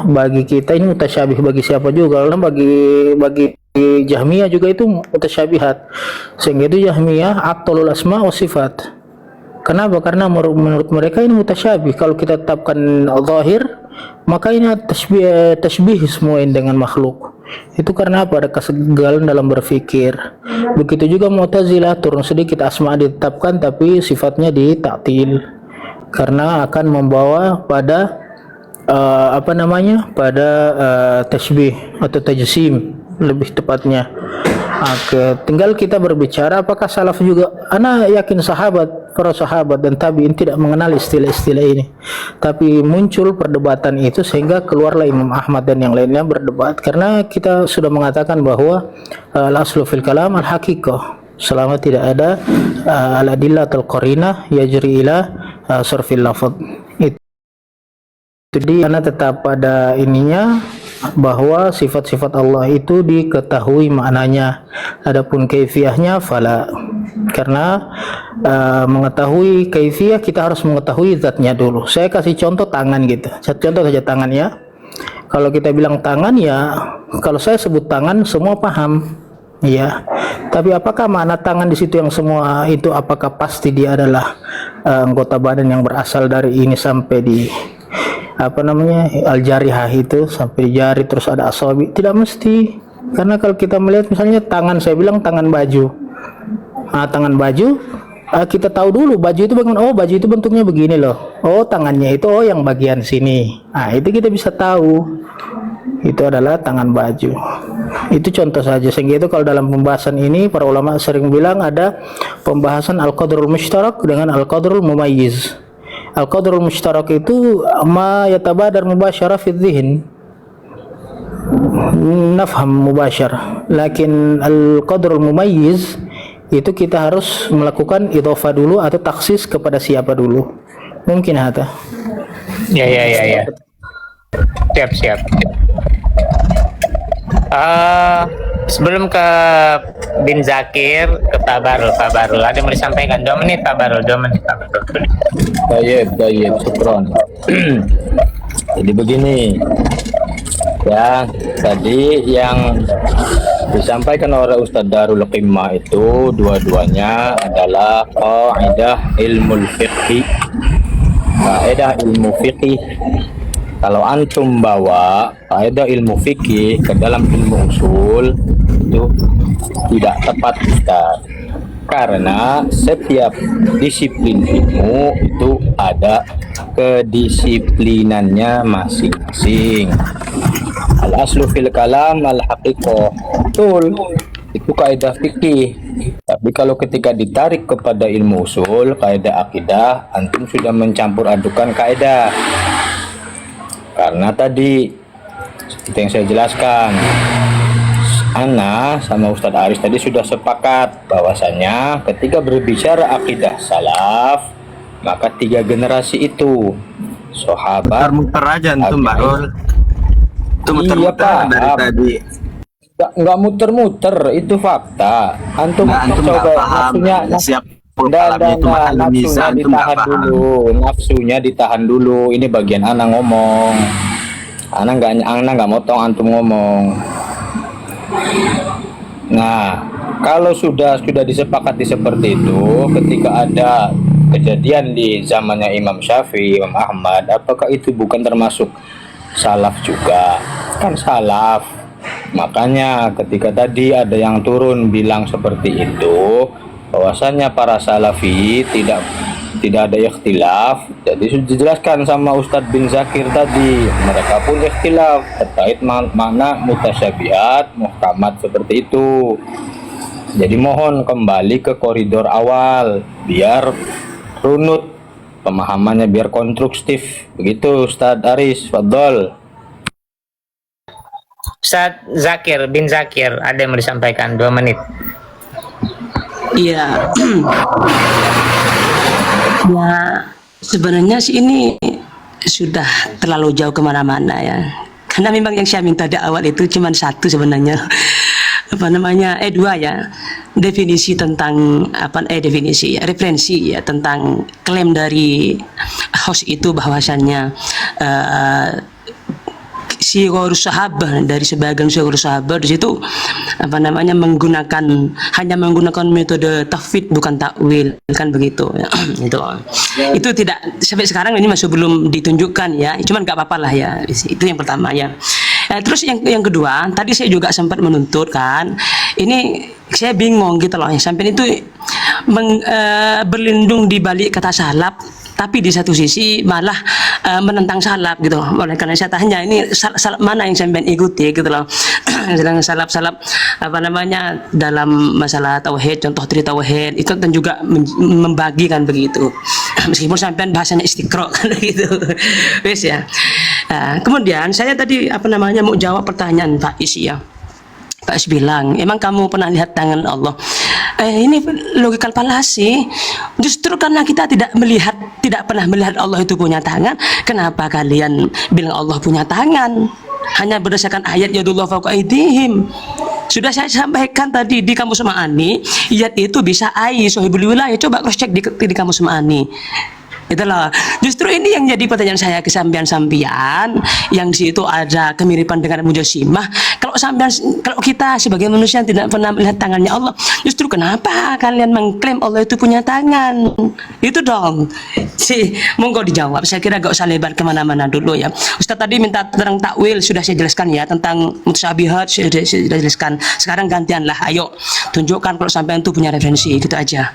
bagi kita ini mutasyabih bagi siapa juga, karena bagi Jahmiyah juga itu mutasyabihat. Sehingga itu Jahmiyah abtalul asma wa sifat. Kenapa? Karena menurut mereka ini mutasyabih. Kalau kita tetapkan zahir, maka ini tasbih semua ini dengan makhluk. Itu karena apa? Ada kesegagalan dalam berfikir. Begitu juga Mu'tazilah, turun sedikit asma ditetapkan tapi sifatnya ditaktil, karena akan membawa pada tasbih atau tajsim lebih tepatnya. Tinggal kita berbicara apakah salaf juga. Ana yakin para sahabat dan tabi'in tidak mengenal istilah-istilah ini, tapi muncul perdebatan itu sehingga keluarlah Imam Ahmad dan yang lainnya berdebat, karena kita sudah mengatakan bahwa al-aslu fil kalam al-haqiqah, selama tidak ada al-adillatul qarinah yajri ila surfil lafadz. Jadi karena tetap pada ininya bahwa sifat-sifat Allah itu diketahui maknanya, adapun kaifiyahnya fala. Karena mengetahui kaifiyah kita harus mengetahui zatnya dulu. Saya kasih contoh tangan gitu. Contoh saja tangan ya. Kalau kita bilang tangan ya, kalau saya sebut tangan semua paham. Ya. Tapi apakah makna tangan di situ yang semua itu apakah pasti dia adalah anggota badan yang berasal dari ini sampai di al-jarihah itu sampai di jari terus ada asabi? Tidak mesti. Karena kalau kita melihat misalnya tangan, saya bilang tangan baju. Tangan baju kita tahu dulu baju itu bagaimana. Oh, baju itu bentuknya begini loh. Oh, tangannya itu yang bagian sini. Itu kita bisa tahu itu adalah tangan baju. Itu contoh saja. Sehingga itu kalau dalam pembahasan ini para ulama sering bilang ada pembahasan al-qadrul mushtarak dengan al-qadrul mumayyiz. Al-qadrul mushtarak itu ma yatabadar mubasyara fi dhihn, nafham mubasyar. Lakin al-qadrul mumayyiz itu kita harus melakukan idhofah dulu atau taksis kepada siapa dulu. Mungkin ada.
Ya. Siap. Sebelum ke Bin Zakir, ke Pak Barul, ada yang mau disampaikan? 2 menit Pak Barul.
Baik, syukron. Jadi begini ya, tadi yang disampaikan oleh Ustadz Darul Qimah itu dua-duanya adalah kaidah ilmu fiqih. Kalau antum bawa kaidah ilmu fikih ke dalam ilmu usul itu tidak tepat, Ustaz. Karena setiap disiplin ilmu itu ada kedisiplinannya masing-masing. Al aslu fil kalam al haqiqah. Betul. Itu kaidah fikih. Tapi kalau ketika ditarik kepada ilmu usul, kaidah akidah, antum sudah mencampur adukan kaidah. Karena tadi seperti yang saya jelaskan, Ana sama Ustadz Aris tadi sudah sepakat bahwasanya ketika berbicara akidah salaf, maka 3 generasi itu sahabat
Muter aja antum, Mbak Rul. Itu
Iya,
muter-muter
Pak.
dari tadi.
nggak muter-muter, itu fakta. Antum
Antum nggak
coba
paham. Siap kalamnya itu mahal bisa,
nafsunya
antum nggak
ditahan
paham.
dulu, nafsunya ditahan dulu. Ini bagian ana ngomong. Ana nggak motong antum ngomong. Nah, kalau sudah disepakati seperti itu, ketika ada kejadian di zamannya Imam Syafi'i, Imam Ahmad, apakah itu bukan termasuk salaf juga? Kan salaf. Makanya ketika tadi ada yang turun bilang seperti itu, bahwasanya para salafi tidak ada ikhtilaf. Jadi sudah dijelaskan sama Ustadz bin Zakir tadi, mereka pun ikhtilaf terkait makna mutasyabihat, muhkamat seperti itu. Jadi mohon kembali ke koridor awal biar runut pemahamannya, biar konstruktif. Begitu Ustadz Aris, fadol.
Ustadz Zakir bin Zakir, ada yang mau disampaikan 2 menit.
Iya. Ya, sebenarnya sih ini sudah terlalu jauh kemana-mana ya. Karena memang yang saya minta di awal itu cuma satu sebenarnya. Apa namanya? Dua ya. Definisi tentang definisi ya, referensi ya tentang klaim dari host itu bahwasannya Syighurus Sahabah, dari sebagian Syighurus Sahabah di situ hanya menggunakan metode tafwid bukan takwil, kan begitu ya. Itu tidak sampai sekarang ini masih belum ditunjukkan ya, cuman nggak apa-apa lah ya. Itu yang pertama ya. Terus yang kedua, tadi saya juga sempat menuntut kan, ini saya bingung gitu loh, sampai itu berlindung di balik kata salaf, tapi di satu sisi malah menentang salaf gitu. Oleh karena saya tanya, ini salaf mana yang sampean ikuti gitu loh. Sedangkan salaf dalam masalah tauhid, contoh dari tauhid itu kan juga membagikan begitu. Meskipun sampean bahasanya istiqra kan gitu. Wes ya. Kemudian saya tadi mau jawab pertanyaan Pak Is ya. Pak Is bilang, emang kamu pernah lihat tangan Allah? Ini logikal falasi. Justru karena kita tidak pernah melihat Allah itu punya tangan, kenapa kalian bilang Allah punya tangan? Hanya berdasarkan ayat yadullah fawqa aydihim. Sudah saya sampaikan tadi di Kamus Ma'ani, ayat itu bisa sohibul wilayah. Coba cross check di Kamus Ma'ani. Itulah justru ini yang jadi pertanyaan saya ke sampean yang di situ ada kemiripan dengan mujassimah. Kalau kita sebagai manusia yang tidak pernah melihat tangannya Allah, justru kenapa kalian mengklaim Allah itu punya tangan? Itu dong. Monggo dijawab. Saya kira gak usah lebar kemana-mana dulu ya. Ustaz tadi minta tentang takwil, sudah saya jelaskan ya, tentang mutasyabihat sudah jelaskan. Sekarang gantianlah, ayo tunjukkan kalau sampean itu punya referensi, gitu aja.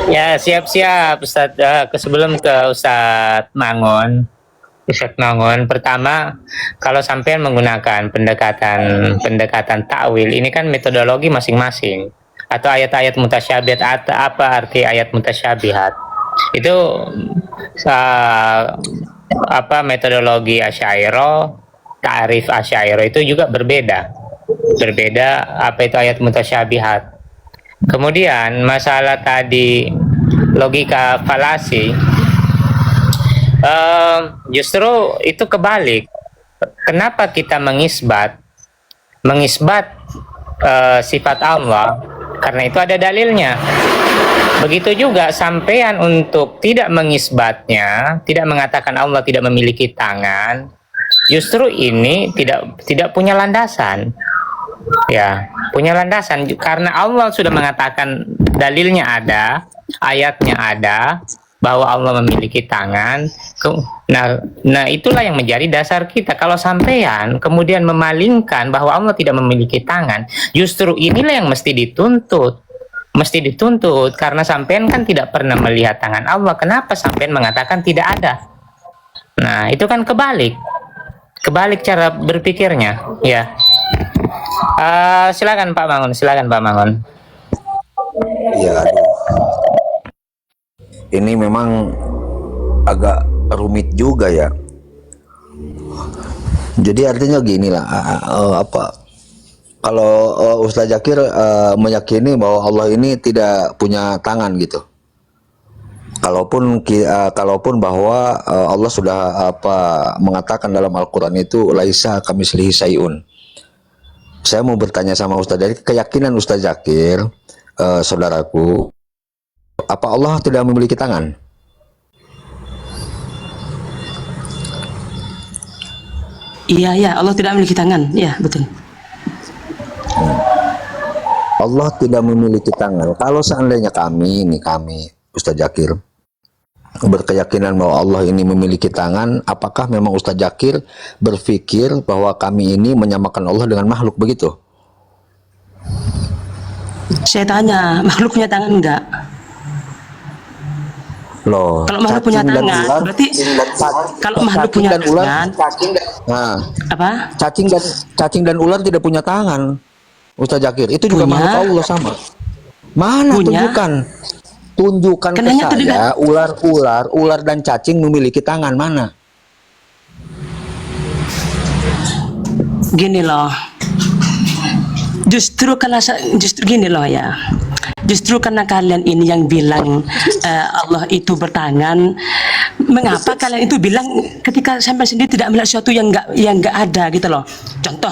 Ya, siap-siap Ustadz. Sebelum ke Ustadz Mangun, pertama, kalau sampean menggunakan pendekatan takwil, ini kan metodologi masing-masing, atau ayat-ayat mutasyabihat, atau apa arti ayat mutasyabihat? Itu metodologi Asy'ariyah, ta'rif Asy'ariyah itu juga berbeda apa itu ayat mutasyabihat. Kemudian masalah tadi logika falasi, justru itu kebalik. Kenapa kita mengisbat sifat Allah? Karena itu ada dalilnya. Begitu juga sampean untuk tidak mengisbatnya, tidak mengatakan Allah tidak memiliki tangan, justru ini tidak punya landasan. Ya, punya landasan karena Allah sudah mengatakan, dalilnya ada, ayatnya ada bahwa Allah memiliki tangan. Nah, itulah yang menjadi dasar kita. Kalau sampean kemudian memalingkan bahwa Allah tidak memiliki tangan, justru inilah yang mesti dituntut. mesti dituntut karena sampean kan tidak pernah melihat tangan Allah. Kenapa sampean mengatakan tidak ada? Nah, itu kan kebalik cara berpikirnya, ya. Silakan Pak Mangun,
Ya, aduh. Ini memang agak rumit juga ya. Jadi artinya gini lah, kalau Ustaz Zakir meyakini bahwa Allah ini tidak punya tangan gitu. Kalaupun bahwa Allah sudah mengatakan dalam Al-Qur'an itu laisa kamitslihi syai'un. Saya mau bertanya sama Ustaz, dari keyakinan Ustaz Zakir, saudaraku, apa Allah tidak memiliki tangan?
Iya, Allah tidak memiliki tangan. Iya, betul.
Allah tidak memiliki tangan. Kalau seandainya kami Ustaz Zakir berkeyakinan bahwa Allah ini memiliki tangan, apakah memang Ustaz Zakir berpikir bahwa kami ini menyamakan Allah dengan makhluk begitu?
Saya tanya, makhluk punya tangan enggak?
Loh,
Kalau makhluk punya
cacing dan
tangan,
ular,
berarti kalau makhluk
cacing
punya
dan ular,
tangan,
nah,
apa?
cacing dan ular tidak punya tangan, Ustaz Zakir. Itu juga
Punya.
makhluk Allah sama. Mana
Punya.
tunjukkan ke
Kenanya tadi
saya ular dan cacing memiliki tangan mana?
Gini loh. Justru gini loh ya. Justru karena kalian ini yang bilang Allah itu bertangan, mengapa kalian itu bilang ketika sampai sendiri tidak melihat sesuatu yang enggak ada gitu loh. Contoh,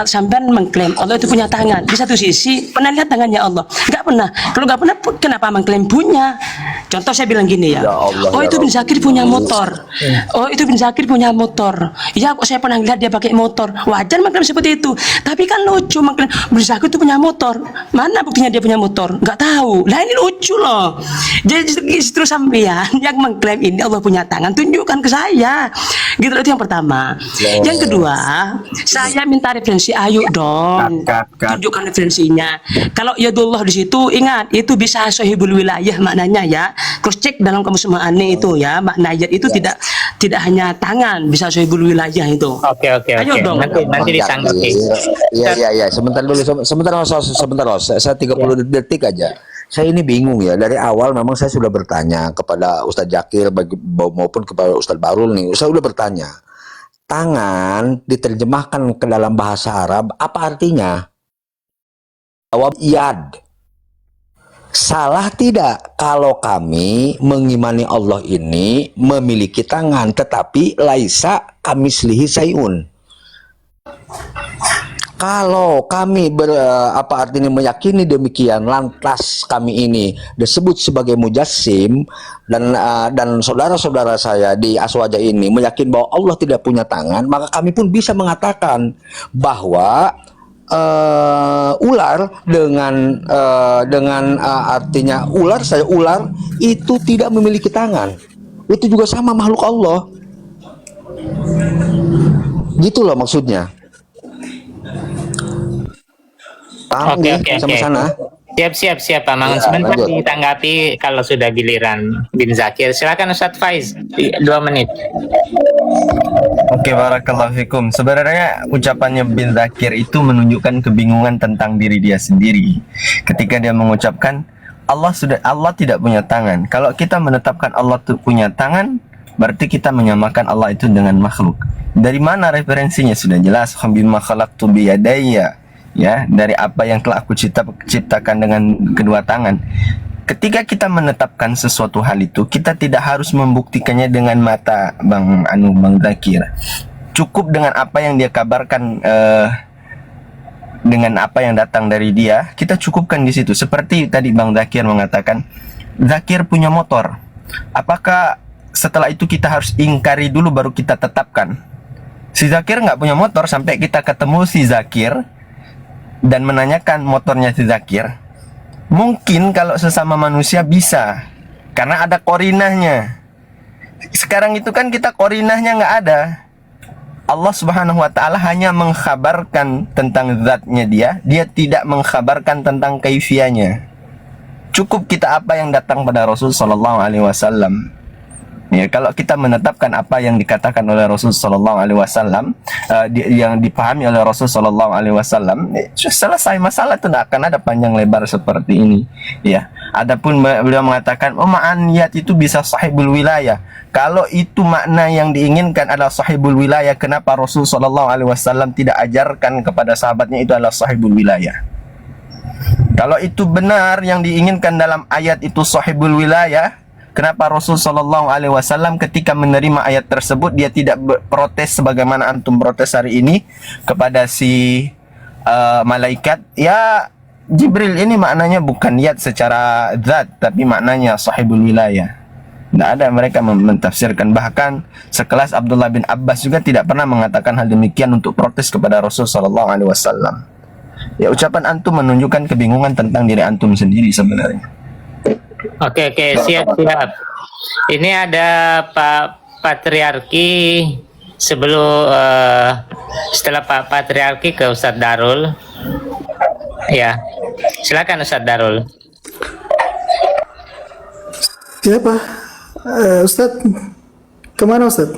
sampai mengklaim Allah itu punya tangan. Di satu sisi pernah lihat tangannya Allah? Enggak pernah. Kalau enggak pernah, kenapa mengklaim punya? Contoh saya bilang gini ya.
Ya Allah,
Oh,
ya
itu bin
Rabb.
Zakir punya motor. Oh, itu bin Zakir punya motor. Ya, kok saya pernah lihat dia pakai motor. Wajar mengklaim seperti itu. Tapi kan lucu mengklaim bin Zakir itu punya motor. Mana buktinya dia punya motor? Nggak tahu. Lah ini lucu loh. Jadi justru sampean yang mengklaim ini Allah punya tangan, tunjukkan ke saya. Gitu loh, itu yang pertama. Yang kedua, saya minta referensi. Ayo dong. Tunjukkan referensinya. Kalau yadullah di situ, ingat itu bisa sahibul wilayah maknanya ya. Cross check dalam kamus Ma'ani itu ya, makna ayat itu tidak hanya tangan, bisa sahibul wilayah itu.
Oke.
Ayo dong.
Nanti ditanggapi.
Iya. Sebentar dulu. Sebentar, saya 30 detik aja. Saya ini bingung ya. Dari awal memang saya sudah bertanya kepada Ustaz Zakir maupun kepada Ustaz Barul nih. Saya sudah bertanya. Tangan diterjemahkan ke dalam bahasa Arab, apa artinya? Jawab yad. Salah tidak kalau kami mengimani Allah ini memiliki tangan, tetapi laisa kamislihi sayun. Kalau kami apa artinya meyakini demikian, lantas kami ini disebut sebagai mujassim, dan saudara-saudara saya di Aswaja ini meyakini bahwa Allah tidak punya tangan, maka kami pun bisa mengatakan bahwa ular dengan artinya ular itu tidak memiliki tangan. Itu juga sama makhluk Allah. Gitu loh maksudnya. Paham
Oke.
sampai sana?
Siap Pak Mangun.
Ya,
Sebentar
lanjut.
ditanggapi kalau sudah giliran bin Zakir. Silakan Ustadz Faiz, 2 menit.
Oke, barakallahu fikum. Sebenarnya ucapannya bin Zakir itu menunjukkan kebingungan tentang diri dia sendiri. Ketika dia mengucapkan Allah tidak punya tangan. Kalau kita menetapkan Allah itu punya tangan, berarti kita menyamakan Allah itu dengan makhluk. Dari mana referensinya? Sudah jelas, bima khalaqtu biyadayya. Ya, dari apa yang telah aku ciptakan dengan kedua tangan. Ketika kita menetapkan sesuatu hal itu, kita tidak harus membuktikannya dengan mata Bang Zakir. Cukup dengan apa yang dia kabarkan, dengan apa yang datang dari dia, kita cukupkan di situ. Seperti tadi Bang Zakir mengatakan, Zakir punya motor. Apakah setelah itu kita harus ingkari dulu baru kita tetapkan? Si Zakir nggak punya motor sampai kita ketemu si Zakir dan menanyakan motornya si Zakir. Mungkin kalau sesama manusia bisa, karena ada korinahnya. Sekarang itu kan kita korinahnya nggak ada. Allah Subhanahu wa ta'ala hanya mengkhabarkan tentang zatnya dia tidak mengkhabarkan tentang kaifianya. cukup kita apa yang datang pada Rasul Sallallahu Alaihi Wasallam. Ya, kalau kita menetapkan apa yang dikatakan oleh Rasul Sallallahu Alaihi Wasallam, yang dipahami oleh Rasul Sallallahu Alaihi Wasallam, selesai masalah, itu tidak akan ada panjang lebar seperti ini. Ya, adapun beliau mengatakan, oh ma'aniyat itu bisa sahibul wilayah. Kalau itu makna yang diinginkan adalah sahibul wilayah, kenapa Rasul Sallallahu Alaihi Wasallam tidak ajarkan kepada sahabatnya itu adalah sahibul wilayah? Kalau itu benar yang diinginkan dalam ayat itu sahibul wilayah, kenapa Rasul Sallallahu Alaihi Wasallam ketika menerima ayat tersebut dia tidak protes sebagaimana antum protes hari ini kepada si malaikat? Ya Jibril, ini maknanya bukan yad secara zat, tapi maknanya sahibul wilayah. Tidak ada mereka mentafsirkan. Bahkan sekelas Abdullah bin Abbas juga tidak pernah mengatakan hal demikian untuk protes kepada Rasul Sallallahu Alaihi Wasallam. Ya, ucapan antum menunjukkan kebingungan tentang diri antum sendiri sebenarnya.
Oke, siap. Ini ada Pak Patriarki sebelum setelah Pak Patriarki ke Ustadz Darul. Ya, silakan Ustadz Darul.
Siapa? Ustadz, kemana Ustadz?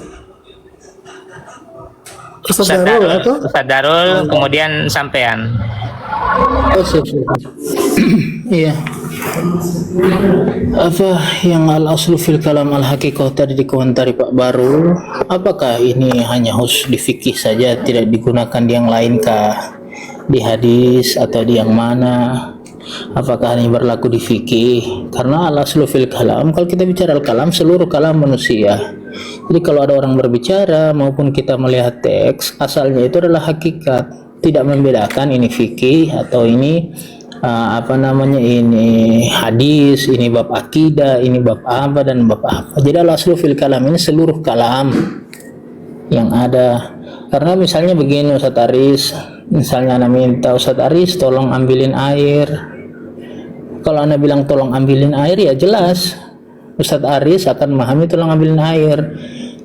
Ustadz Darul atau?
Ustadz Darul, kemudian sampean.
Oh, siap. Iya. Apa yang al-aslu fil kalam al-haqiqah tadi dikomentari Pak Barul, apakah ini hanya khusus di fikih saja, tidak digunakan di yang lain kah? Di hadis atau di yang mana? Apakah hanya berlaku di fikih? Karena al-aslu fil kalam, kalau kita bicara al-kalam, seluruh kalam manusia. Jadi kalau ada orang berbicara maupun kita melihat teks, asalnya itu adalah hakikat, tidak membedakan ini fikih atau ini ini hadis, ini bab akidah, ini bab apa dan bab apa. Jadi al-aslu fil kalam ini seluruh kalam yang ada. Karena misalnya begini Ustadz Aris, misalnya Anda minta Ustadz Aris tolong ambilin air. Kalau Anda bilang tolong ambilin air, ya jelas Ustadz Aris akan memahami tolong ambilin air,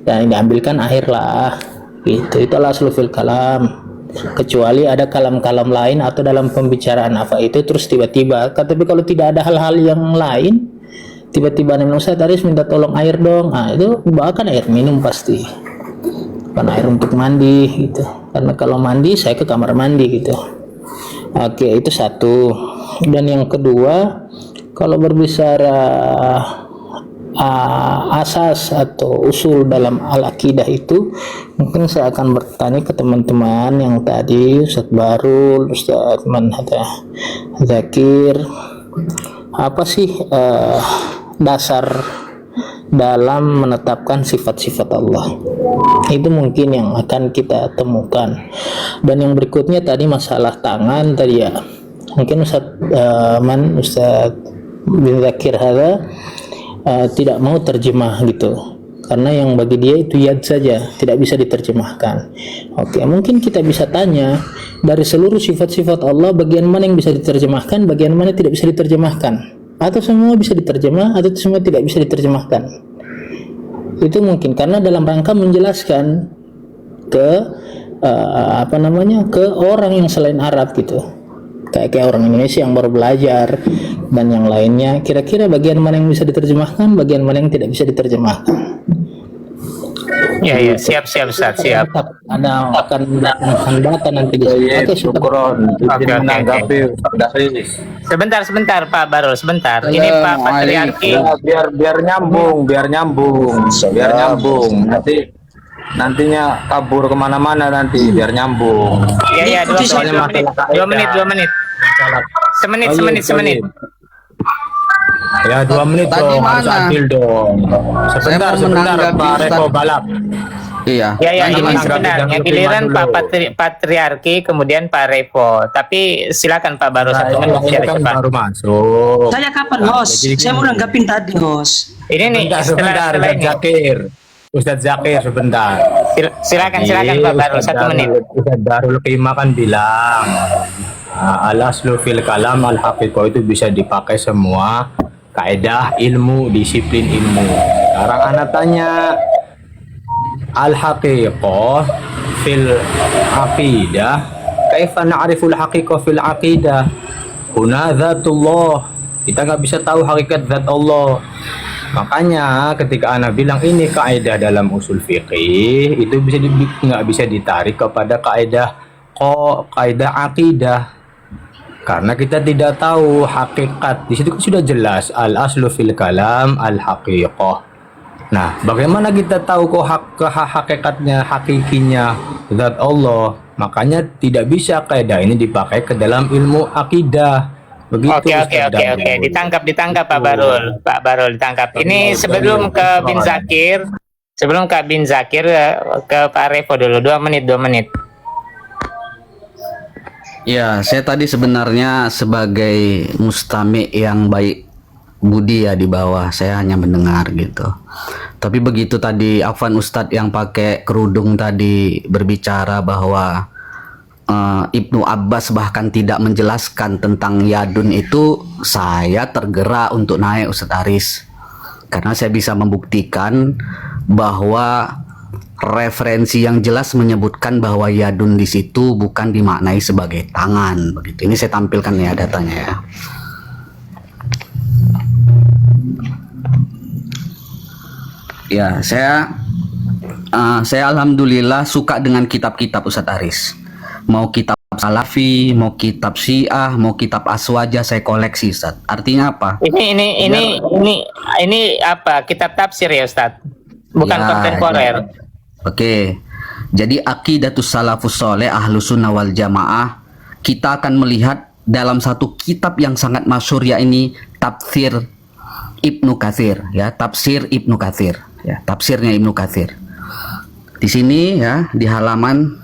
dan diambilkan air lah gitu. Itu al-aslu fil kalam. Kecuali ada kalam-kalam lain atau dalam pembicaraan apa itu terus tiba-tiba, tapi kalau tidak ada hal-hal yang lain, tiba-tiba nih Ustaz Aris minta tolong air dong, itu bawakan air minum pasti, bukan air untuk mandi gitu, karena kalau mandi saya ke kamar mandi gitu. Oke, itu satu. Dan yang kedua, kalau berbicara asas atau usul dalam al-aqidah itu, mungkin saya akan bertanya ke teman-teman yang tadi, Ustadz Barul, Ustadz Zakir, apa sih dasar dalam menetapkan sifat-sifat Allah? Itu mungkin yang akan kita temukan. Dan yang berikutnya tadi masalah tangan tadi ya, mungkin Ustadz bin Zakir tidak mau terjemah gitu, karena yang bagi dia itu yad saja, tidak bisa diterjemahkan. Oke, mungkin kita bisa tanya, dari seluruh sifat-sifat Allah bagian mana yang bisa diterjemahkan, bagian mana tidak bisa diterjemahkan, atau semua bisa diterjemah atau semua tidak bisa diterjemahkan. Itu mungkin karena dalam rangka menjelaskan ke ke orang yang selain Arab gitu, kayak orang Indonesia yang baru belajar dan yang lainnya, kira-kira bagian mana yang bisa diterjemahkan, bagian mana yang tidak bisa diterjemahkan.
Ya, siap Ustaz, siap.
Ada akan data nanti di sini. Oke, syukuran.
Menanggapi dari
Sebentar Pak Barul, sebentar. Ini Pak Patriarki.
biar nyambung. Nantinya kabur kemana-mana nanti, biar nyambung.
Iya, 2 menit. Semenit.
Ya 2 menit dong, harus adil dong. Sebentar Pak Revo balap.
Iya.
Ya, ini sebentar. Yang giliran Pak Patriarki, kemudian Pak Revo. Tapi silakan Pak Baru 1 menit.
Ini kan baru masuk.
Saya kapan, host? Saya mau nanggapin tadi, host.
Ini nih,
sebentar Ustadz Zakir sebentar.
Silakan Pak Baru 1 menit.
Ustadz Darul Qimah kan bilang al-aslu fil kalam al-haqiqah itu bisa dipakai semua kaidah ilmu, disiplin ilmu. Sekarang anak tanya, al-haqiqah fil aqidah, kaifa na'riful haqiqah fil aqidah? Huna dzatullah Kita nggak bisa tahu hakikat zat Allah. Makanya ketika ana bilang ini kaidah dalam usul fikih, itu nggak bisa ditarik kepada kaidah akidah, karena kita tidak tahu hakikat. Di situ kan sudah jelas al aslu fil kalam al haqiqah. Nah, bagaimana kita tahu hakikatnya, hakikinya zat Allah? Makanya tidak bisa kaidah ini dipakai ke dalam ilmu akidah. Begitu.
Oke. Ditangkap Pak Barul ditangkap. Ini sebelum ke Bin Zakir, ke Pak Revo dulu 2 menit.
Ya, saya tadi sebenarnya sebagai mustami yang baik budi ya di bawah, saya hanya mendengar gitu. Tapi begitu tadi Afwan Ustadz yang pakai kerudung tadi berbicara bahwa Ibnu Abbas bahkan tidak menjelaskan tentang yadun itu, saya tergerak untuk naik Ustadz Aris, karena saya bisa membuktikan bahwa referensi yang jelas menyebutkan bahwa yadun di situ bukan dimaknai sebagai tangan begitu. Ini saya tampilkan ya datanya ya. Ya, saya alhamdulillah suka dengan kitab-kitab Ustadz Aris. Mau kitab Salafi, mau kitab Syiah, mau kitab Aswaja, saya koleksi Ustadz. Artinya apa?
Ini apa? Kitab tafsir ya Ustadz? Bukan
Ya,
kontemporer.
Oke. Jadi Aqidatus Salafus Sholeh Ahlus Sunnah wal Jamaah, kita akan melihat dalam satu kitab yang sangat masyhur, ya ini Tafsir Ibnu Katsir ya, Tafsir Ibnu Katsir ya, tafsirnya Ibnu Katsir. Di sini ya, di halaman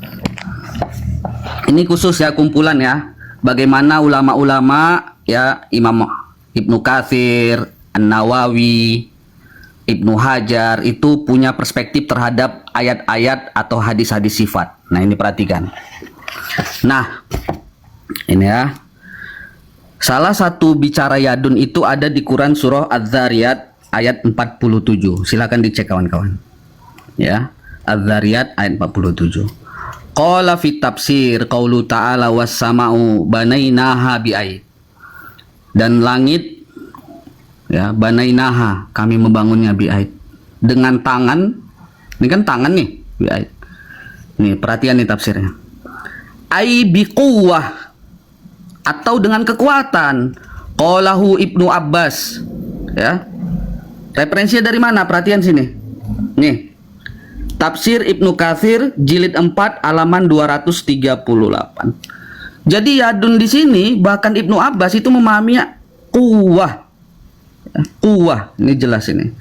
ini khusus ya, kumpulan ya, bagaimana ulama-ulama ya, Imam Ibnu Katsir, An-Nawawi, Ibnu Hajar itu punya perspektif terhadap ayat-ayat atau hadis-hadis sifat. Nah, ini perhatikan. Nah, ini ya. Salah satu bicara yadun itu ada di Quran surah Az-Zariyat ayat 47. Silakan dicek kawan-kawan. Ya, Az-Zariyat ayat 47. Qala fit tafsir qaulu ta'ala was sama'u banainaha bi'aid. Dan langit ya, banainaha, kami membangunnya bi'aid, dengan tangan. Ini kan tangan nih, bi'aid. Nih, perhatian nih tafsirnya. Ai biquwwah, atau dengan kekuatan. Qalahu Ibnu Abbas ya. Referensinya dari mana? Perhatian sini. Nih. Tafsir Ibnu Katsir jilid 4 halaman 238. Jadi yadun di sini bahkan Ibnu Abbas itu memahaminya quwwah. Quwwah, ini jelas ini.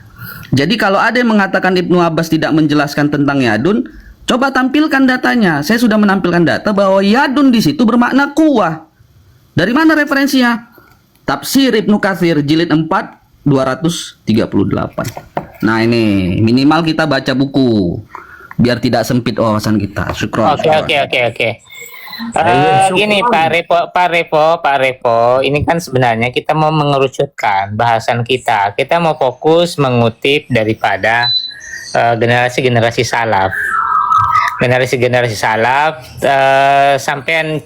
Jadi kalau ada yang mengatakan Ibnu Abbas tidak menjelaskan tentang yadun, coba tampilkan datanya. Saya sudah menampilkan data bahwa yadun di situ bermakna quwwah. Dari mana referensinya? Tafsir Ibnu Katsir jilid 4 238. Nah, ini minimal kita baca buku biar tidak sempit wawasan kita. Syukron.
Oke. Gini Pak Revo, ini kan sebenarnya kita mau mengerucutkan bahasan kita. Kita mau fokus mengutip daripada generasi-generasi salaf. Generasi-generasi salaf, sampean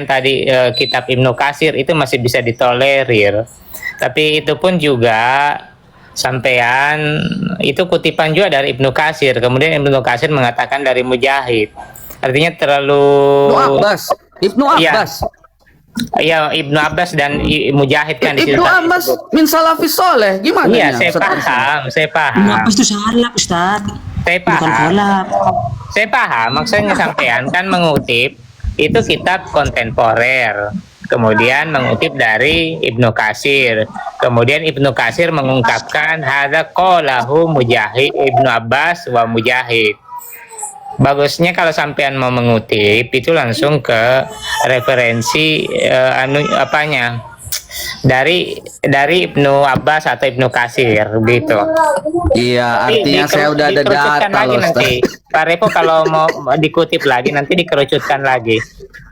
tadi kitab Ibnu Katsir itu masih bisa ditolerir. Tapi itu pun juga sampean itu kutipan juga dari Ibnu Katsir. Kemudian Ibnu Katsir mengatakan dari Mujahid. Artinya terlalu
Ibnu Abbas.
Iya, Ibnu Abbas dan Mujahid kan di situ.
Ibnu Abbas min salafis soleh. Gimana?
Iya, saya paham.
Ibnu Abbas itu salaf, Ustaz.
Saya
Bukan
paham.
kholaf.
Saya paham, maksudnya sampean kan mengutip itu kitab kontemporer. Kemudian mengutip dari Ibnu Katsir. Kemudian Ibnu Katsir mengungkapkan hadza qalahu Mujahid, Ibnu Abbas wa Mujahid. Bagusnya kalau sampean mau mengutip itu langsung ke referensi dari Ibnu Abbas atau Ibnu Katsir gitu.
Iya, artinya saya udah ada data
lagi
loh,
nanti. Pak Revo kalau mau dikutip lagi nanti dikerucutkan lagi.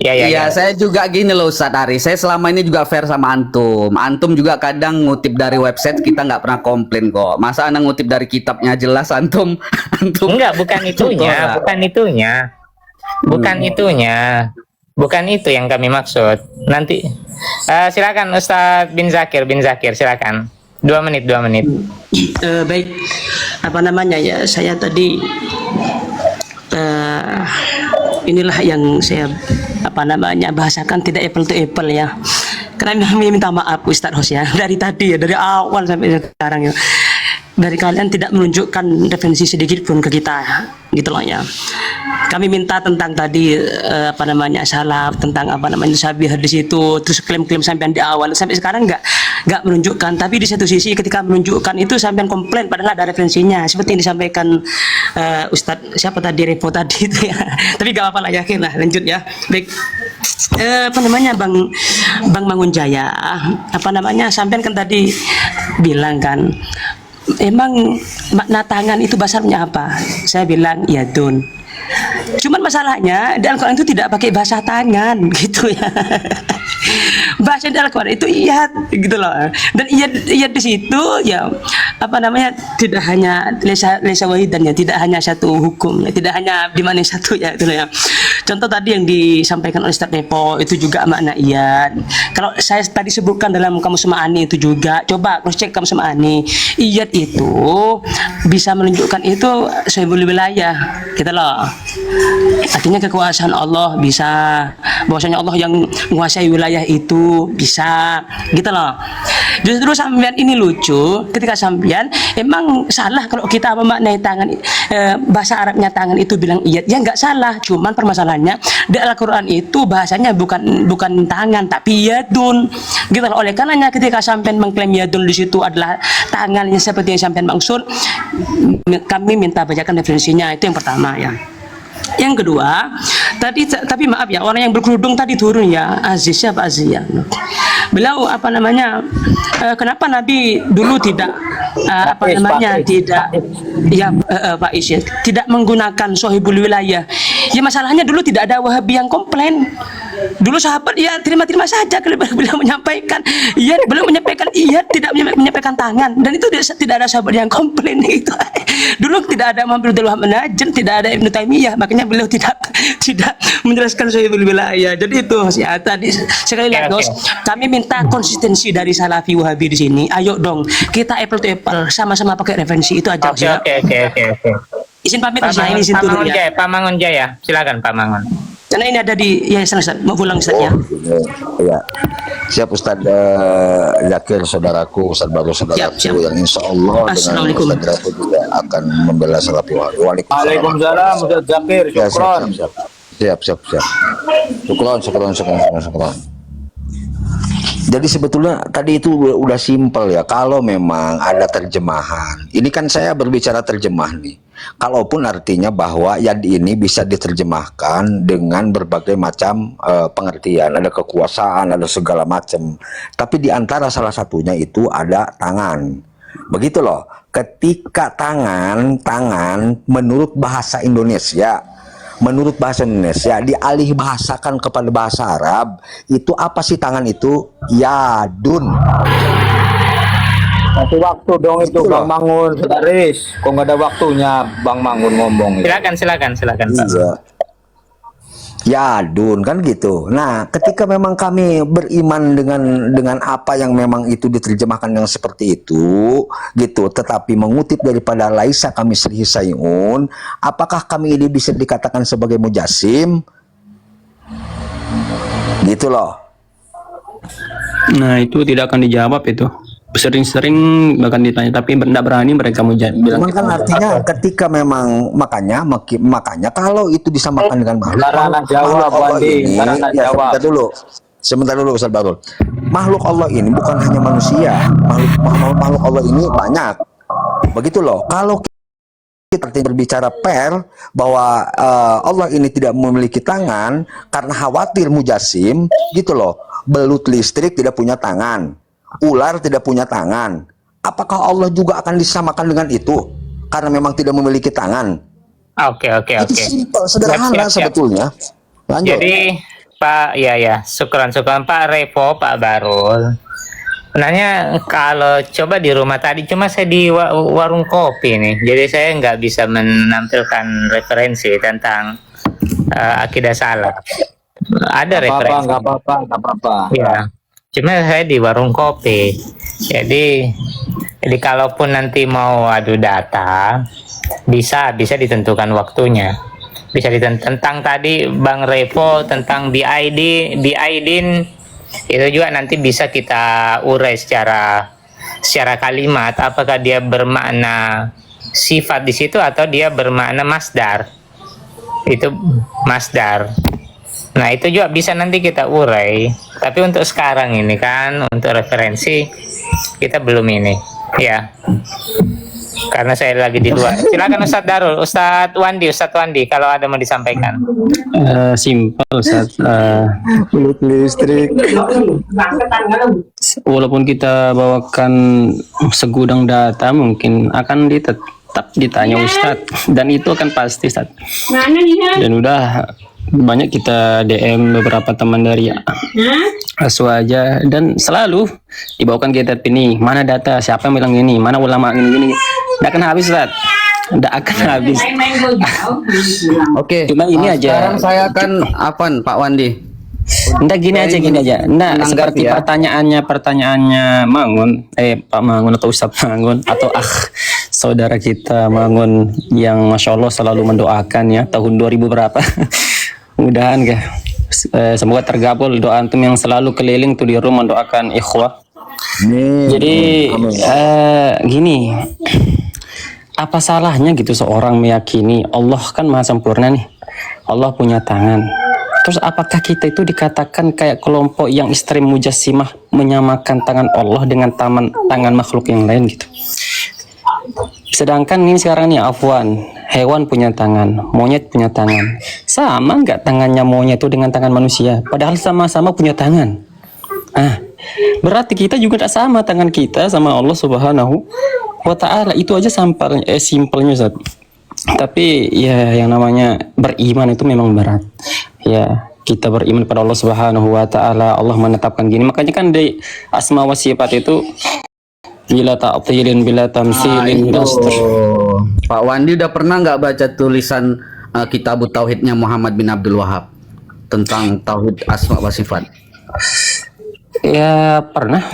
Iya, saya juga gini loh Ustadz Ari. Saya selama ini juga fair sama antum. Antum juga kadang ngutip dari website, kita nggak pernah komplain kok. Masa anda ngutip dari kitabnya jelas antum?
Enggak, bukan itunya. Bukan itu yang kami maksud. Nanti silakan Ustadz bin Zakir silakan. 2 menit.
Baik, apa namanya ya, saya tadi inilah yang saya bahasakan tidak apple to apple ya. Karena kami minta maaf Ustadz Hos ya, dari tadi ya, dari awal sampai sekarang ya, dari kalian tidak menunjukkan referensi sedikit pun ke kita gitu loh ya. Kami minta tentang tadi salaf, tentang sabi hadis itu, terus klaim-klaim sampean di awal sampai sekarang nggak menunjukkan. Tapi di satu sisi ketika menunjukkan itu sampean komplain padahal ada referensinya seperti yang disampaikan Ustadz siapa tadi, Revo tadi itu ya. Tapi nggak apa-apa lah, yakin lah, lanjut ya. Baik, Bang Mangunjaya, sampean kan tadi bilang kan, emang makna tangan itu bahasanya apa? Saya bilang yadun. Cuman masalahnya di Al-Quran itu tidak pakai bahasa tangan gitu ya. Bahasa di Al-Quran itu iyad gitu loh. Dan iyad di situ ya tidak hanya lesa wahidan ya, tidak hanya satu hukum ya, tidak hanya di mana satu ya gitu loh ya. Contoh tadi yang disampaikan oleh Ustadz Nepo itu juga makna iyad. Kalau saya tadi sebutkan dalam Kamus Ma'ani itu juga, coba cross check Kamus Ma'ani. Iyad itu bisa menunjukkan itu sahibul wilayah gitu loh. Artinya kekuasaan Allah, bisa bahwasanya Allah yang menguasai wilayah itu, bisa gitu loh. Justru sampean ini lucu ketika sampean emang salah kalau kita memaknai tangan bahasa Arabnya tangan itu bilang iyad. Ya nggak salah, cuman permasalahannya di Al-Qur'an itu bahasanya bukan tangan tapi yadun gitu loh. Oleh karenanya ketika sampean mengklaim yadun di situ adalah tangannya seperti yang sampean maksud, kami minta bacakan referensinya. Itu yang pertama ya. Yang kedua, tapi maaf ya, orang yang berkerudung tadi turun ya, Aziz siapa Aziz ya. Beliau kenapa Nabi dulu tidak Pak Is ya, tidak menggunakan sohibul wilayah. Ya masalahnya dulu tidak ada Wahabi yang komplain. Dulu sahabat ya terima-terima saja kalau beliau menyampaikan. Iya, beliau menyampaikan iya, tidak menyampaikan tangan, dan itu tidak ada sahabat yang komplain itu. Dulu tidak ada Muhammad bin Abdul Najm, tidak ada Ibnu Taimiyah, makanya beliau tidak menjelaskan sohibul wilayah. Jadi itu ya, tadi sekali lagi kami minta konsistensi dari Salafi Wahabi di sini. Ayo dong, kita apple to apple, sama-sama pakai referensi itu aja.
Oke. Izin pamit ini izin turun ya. Pak Mangunjaya, silakan Pak Mangun.
Karena ini ada di Yayasan Ustaz, mau pulang Ustaz ya.
Ya. Siap Ustaz Zakir, saudaraku, Ustaz Baru saudaraku, yang insya Allah dengan Ustaz Zakir juga akan membela Salafi Wahabi.
Waalaikumsalam Ustaz Zakir, syukron.
Siap. Syukron. Jadi sebetulnya tadi itu udah simpel ya. Kalau memang ada terjemahan, ini kan saya berbicara terjemah nih. Kalaupun artinya bahwa yad ini bisa diterjemahkan dengan berbagai macam pengertian, ada kekuasaan, ada segala macam. Tapi di antara salah satunya itu ada tangan. Begitu loh. Ketika tangan menurut bahasa Indonesia dialih bahasakan kepada bahasa Arab, itu apa sih tangan itu? Yadun.
Kasih waktu dong itu Bang Mangun, Setaris. Kok nggak ada waktunya Bang Mangun ngomong?
Silakan Pak.
Iya. Yadun kan gitu. Nah, ketika memang kami beriman dengan apa yang memang itu diterjemahkan yang seperti itu, gitu, tetapi mengutip daripada laisa kami sayun, apakah kami ini bisa dikatakan sebagai mujassim? Gitu loh.
Nah, itu tidak akan dijawab itu. Sering-sering bahkan ditanya, tapi tidak berani mereka bilang.
Kan artinya ketika memang makanya kalau itu disamakan dengan makhluk Allah ini, sebentar dulu Ustaz Barul. Makhluk Allah ini bukan hanya manusia, makhluk Allah ini banyak. Begitu loh. Kalau kita berbicara bahwa Allah ini tidak memiliki tangan karena khawatir mujassim, gitu loh. Belut listrik tidak punya tangan. Ular tidak punya tangan. Apakah Allah juga akan disamakan dengan itu karena memang tidak memiliki tangan?
Oke.
Itu simpel, sederhana sebetulnya. Lanjut.
Jadi Pak, syukran Pak Revo, Pak Barul. Sebenarnya kalau coba di rumah tadi cuma saya di warung kopi nih, jadi saya nggak bisa menampilkan referensi tentang akidah salaf. Ada
Nggak apa-apa,
referensi.
nggak apa-apa, nggak apa-apa.
Ya, cuma saya di warung kopi. Jadi kalaupun nanti mau adu data, bisa ditentukan waktunya. Bisa tentang tadi Bang Revo tentang BIDin itu juga nanti bisa kita urai secara kalimat, apakah dia bermakna sifat di situ atau dia bermakna masdar. Itu masdar. Nah, itu juga bisa nanti kita urai. Tapi untuk sekarang ini kan, untuk referensi kita belum ini. Ya. Karena saya lagi di luar. Silakan Ustadz Darul, Ustadz Wandi, kalau ada mau disampaikan.
Simpel, Ustaz.
Listrik.
Walaupun kita bawakan segudang data, mungkin akan tetap ditanya Ustadz, dan itu akan pasti, Ustadz. Dan udah banyak kita DM beberapa teman dari Aswa aja, dan selalu dibawakan kita ini, mana data, siapa yang bilang ini, mana ulama gini. Nggak akan habis, Ustaz. Nggak akan habis.
Oke.
Cuma ini aja.
Sekarang saya akan Pak Wandi.
Nggak gini aja. Nggak seperti
ya.
pertanyaannya Mangun, Pak Mangun atau Ustaz Mangun atau saudara kita Mangun yang Masya Allah selalu mendoakan ya tahun 2000 berapa. Mudahan ya. Semoga tergabul doa antum yang selalu keliling tuh di rumah mendoakan ikhwah. Jadi gini, apa salahnya gitu seorang meyakini Allah kan maha sempurna nih, Allah punya tangan. Terus apakah kita itu dikatakan kayak kelompok yang ekstrem mujassimah, menyamakan tangan Allah dengan tangan makhluk yang lain gitu? Sedangkan ini sekarang nih, afwan, hewan punya tangan, monyet punya tangan, sama nggak tangannya monyet itu dengan tangan manusia? Padahal sama-sama punya tangan. Berarti kita juga tidak sama tangan kita sama Allah Subhanahu wa Ta'ala. Itu aja simpelnya, Ustaz. Tapi ya yang namanya beriman itu memang berat. Ya, kita beriman pada Allah Subhanahu wa Ta'ala, Allah menetapkan gini. Makanya kan di asma wa sifat itu bila ta'tilin, bila tamsilin, bila
Pak Wandi udah pernah nggak baca tulisan Kitab Tauhidnya Muhammad bin Abdul Wahab tentang tauhid asma wa sifat?
Ya pernah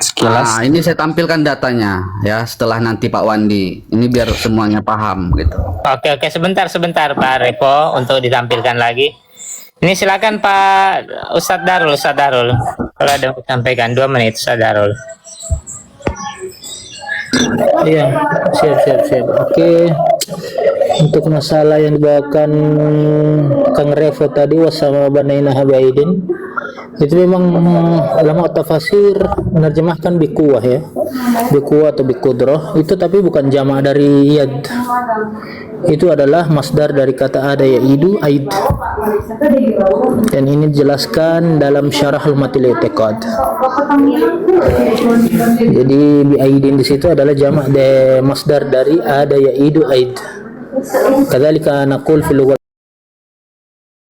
sekilas.
Nah, ini saya tampilkan datanya ya setelah nanti Pak Wandi. Ini biar semuanya paham gitu.
Oke, sebentar Pak Revo untuk ditampilkan lagi. Ini silakan Pak Ustadz Darul. Kalau ada yang sampaikan 2 menit, Ustadz Darul.
Iya, siap. Oke. Untuk masalah yang dibawakan Kang Revo tadi wasama banaina habaidin, itu memang ulama tafsir menerjemahkan bikuwah ya, bikuwah atau bikudroh itu, tapi bukan jamak dari yad. Itu adalah masdar dari kata ada yaidu aid, dan ini dijelaskan dalam syarah Lumatil I'tiqad. Jadi biaidin di situ adalah jamak de masdar dari ada yaidu aid. Kadzalika naqul fil lughah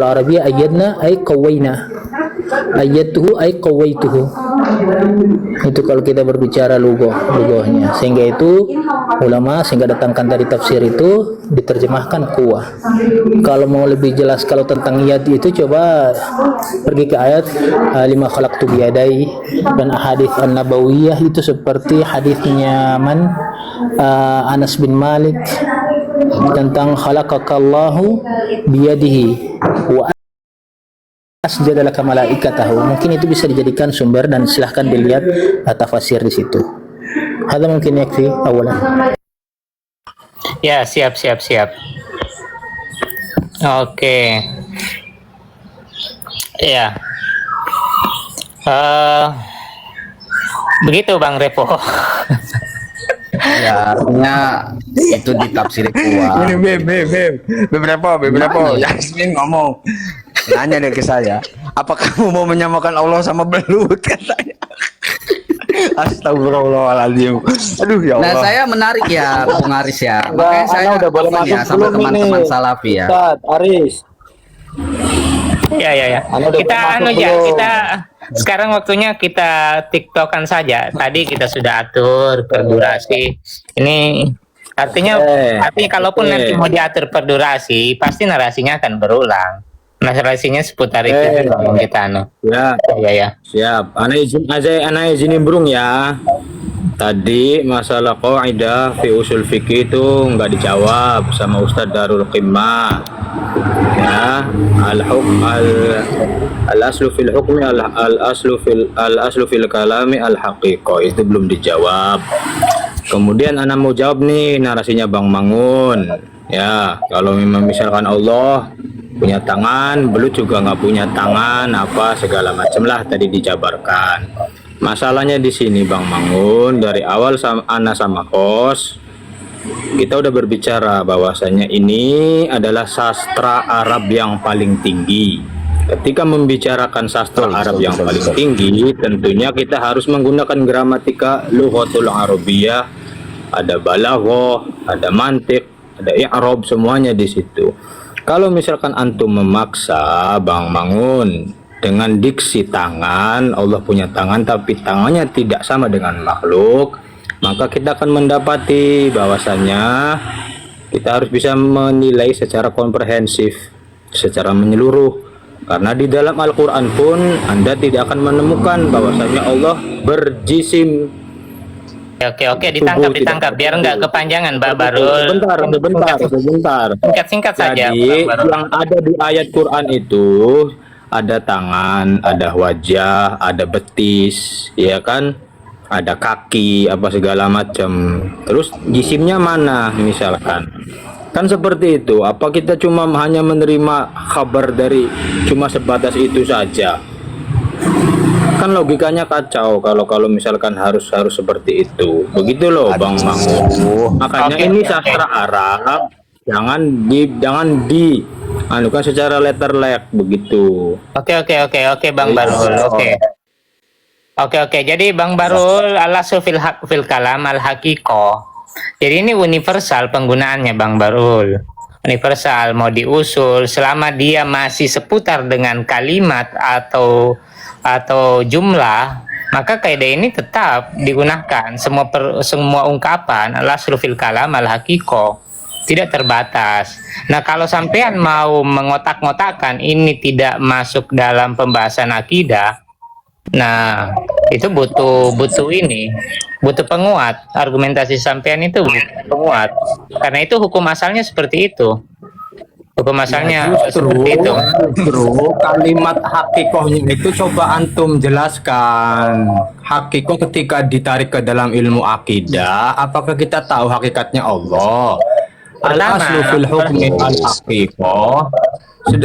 al-arabiyyah ayyadna ay qawwayna, ayyatuhu ay qawaituhu. Itu kalau kita berbicara lughahnya. Sehingga itu ulama sehingga datangkan dari tafsir itu diterjemahkan kuwah. Kalau mau lebih jelas kalau tentang yad itu coba pergi ke ayat lima khalaqtu biyadai, dan ahadits an-nabawiyah itu seperti hadisnya Anas bin Malik tentang khalaqakallahu biyadihi wa asjada laka malaikatahu. Mungkin itu bisa dijadikan sumber dan silahkan dilihat tafsir di situ. Ada mungkin yakfi awalan.
Ya, siap. Oke. Ya. Begitu Bang Revo.
Ya, artinya itu ditafsiri kuah.
Ini beberapa Yasmin ngomong, nanya deh ke saya, apa kamu mau menyamakan Allah sama belut, katanya. Astagfirullahaladzim. Aduh ya Allah.
Nah, saya menarik ya Bung Aris ya. Makanya saya
udah boleh masuk
ya sama
belum
teman-teman
ini?
Salafi ya.
Ustaz Aris.
Ya. Kita sekarang waktunya kita tiktokan saja. Tadi kita sudah atur per durasi. Ini artinya kalaupun nanti mau diatur per durasi, pasti narasinya akan berulang. Narasinya seputar itu yang kita
Ya,
ya.
siap. Ana izin nimbrung ya. Tadi masalah kaidah fi usul fikih itu nggak dijawab sama Ustadz Darul Qimmah. Ya, al aslu fil hukmi al aslu fil kalami al haqiqah, itu belum dijawab. Kemudian ana mau jawab nih narasinya Bang Mangun. Ya, kalau memang misalkan Allah punya tangan, belut juga nggak punya tangan, apa segala macam lah tadi dijabarkan. Masalahnya di sini Bang Mangun, dari awal ana sama Kos kita udah berbicara bahwasanya ini adalah sastra Arab yang paling tinggi. Ketika membicarakan sastra Arab yang paling tinggi, tentunya kita harus menggunakan gramatika lughatul Arabiyah, ada balaghah, ada mantiq, ada i'rab, semuanya di situ. Kalau misalkan antum memaksa Bang Mangun dengan diksi tangan, Allah punya tangan tapi tangannya tidak sama dengan makhluk, maka kita akan mendapati bahwasannya kita harus bisa menilai secara komprehensif, secara menyeluruh. Karena di dalam Al-Quran pun Anda tidak akan menemukan bahwasannya Allah berjisim.
Oke, ditangkap biar nggak kepanjangan, Mbak Barul.
Sebentar.
Singkat saja.
Jadi yang ada di ayat Quran itu ada tangan, ada wajah, ada betis, ya kan? Ada kaki, apa segala macam. Terus jisimnya mana misalkan? Kan seperti itu. Apa kita cuma hanya menerima kabar dari cuma sebatas itu saja? Kan logikanya kacau kalau misalkan harus seperti itu. Begitu loh Bang Mangun. Makanya ini sastra Arab, jangan di anukan secara letterlek begitu.
Oke Bang Barul. Oke. Jadi Bang Barul, al-aslu fil kalam al haqiqah. Jadi ini universal penggunaannya Bang Barul. Universal, mau diusul selama dia masih seputar dengan kalimat atau jumlah, maka kaidah ini tetap digunakan. Semua ungkapan al-aslu fil kalam al haqiqah, tidak terbatas. Nah, kalau sampean mau mengotak-ngotakkan ini tidak masuk dalam pembahasan akidah, nah itu butuh penguat. Argumentasi sampean itu butuh penguat, karena itu hukum asalnya seperti itu. Hukum asalnya
justru kalimat hakikohnya itu coba antum jelaskan. Hakikoh ketika ditarik ke dalam ilmu akidah, apakah kita tahu hakikatnya Allah? Al-aslu fil hukmi al-haqiqah.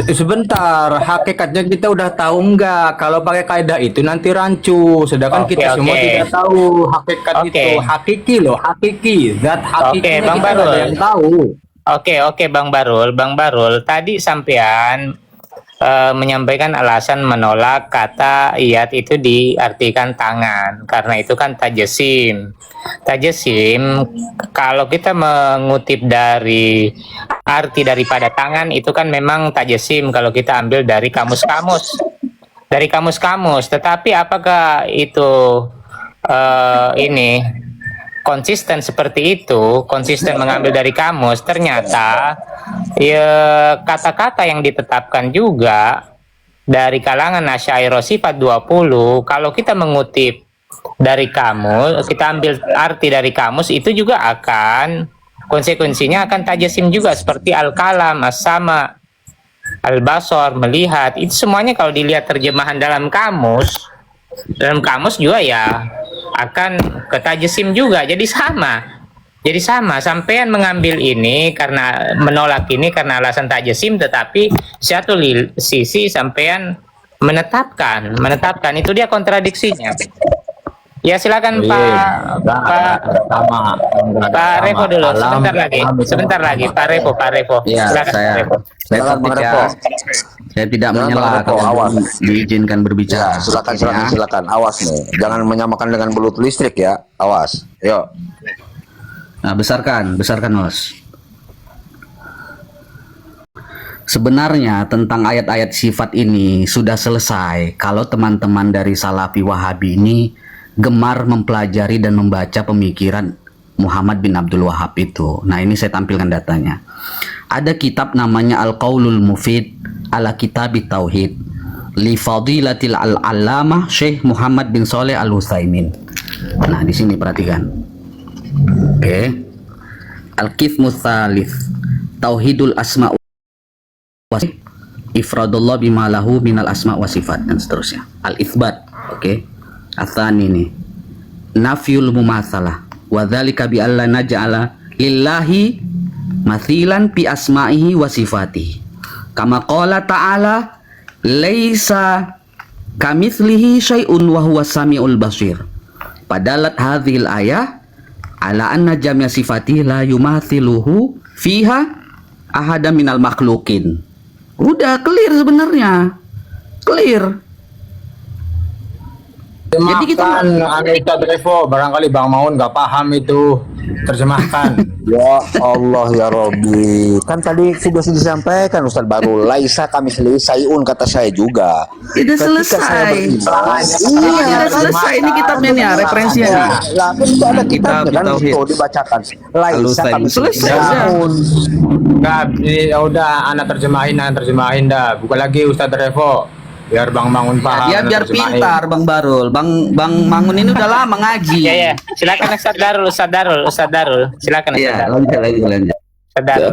Sebentar, hakikatnya kita udah tahu enggak? Kalau pakai kaidah itu nanti rancu. Sedangkan kita semua tidak tahu hakikat itu. Hakiki loh, hakiki. Zat hakiki
Bang
kita
Barul.
ada yang tahu.
Oke, Bang Barul. Tadi sampean menyampaikan alasan menolak kata iyat itu diartikan tangan, karena itu kan tajesim. Kalau kita mengutip dari arti daripada tangan itu kan memang tajesim kalau kita ambil dari kamus-kamus. Tetapi apakah itu ini konsisten seperti itu, konsisten mengambil dari kamus? Ternyata ya kata-kata yang ditetapkan juga dari kalangan Asy'ariyah sifat 20, kalau kita mengutip dari kamus, kita ambil arti dari kamus, itu juga akan konsekuensinya akan tajasim juga, seperti al-kalam, as-sama, al-basar, melihat. Itu semuanya kalau dilihat terjemahan dalam kamus juga ya akan ketajasim juga. Jadi sama sampean mengambil ini karena menolak ini karena alasan tajasim, tetapi satu sisi sampean menetapkan itu dia kontradiksinya. Ya silakan Pak Revo dulu, sebentar lagi Pak Revo.
Ya, saya tidak menyela kalau diizinkan berbicara.
Silakan. Awas nih, jangan menyamakan dengan belut listrik ya. Awas. Yuk.
Nah, besarkan Mas. Sebenarnya tentang ayat-ayat sifat ini sudah selesai kalau teman-teman dari Salafi Wahabi ini gemar mempelajari dan membaca pemikiran Muhammad bin Abdul Wahab itu. Nah, ini saya tampilkan datanya. ada kitab namanya Al-Qaulul Mufid ala Kitabit Tauhid li Fadilatil Al-Allamah Syekh Muhammad bin Shalih Al-Utsaimin. Nah, di sini perhatikan. Oke. Al-Qismu Tsalits Tauhidul Asma wa Ifradullah bima lahu minal asma wa sifat dan seterusnya. Al-Itsbat. Oke. Atsani nih. Nafyul mumatsalah wa dzalika bi alla naj'ala lillahi mathilan bi asma'ihi wa sifatihi. Kama qala ta'ala laisa kamitslihi syai'un wa huwas samiul basir. Padalat hadhil ayah ala anna jamia sifatihi la yumathiluhu fiha ahada minal makhlukin. Udah clear sebenarnya. Clear.
Jadi kita Ustaz Revo, barangkali Bang Maun nggak paham itu, terjemahkan.
Ya Allah ya Robbi, kan tadi sudah disampaikan Ustaz Barul, laisa kami sayun kata saya juga.
Tidak selesai. Iya, tidak selesai ini kitabnya nih, referensinya nih.
Lah, kan itu ada kitabnya kan itu dibacakan. Laisa kami sayun.
Nggak, ya udah, anak terjemahin dah. Buka lagi Ustaz Revo, biar Bang Mangun paham.
Ya biar pintar Bang Barul. Bang Mangun ini udah lama ngaji.
Ya. Silakan Ustaz Darul. Silakan Ustaz Darul.
Lanjut.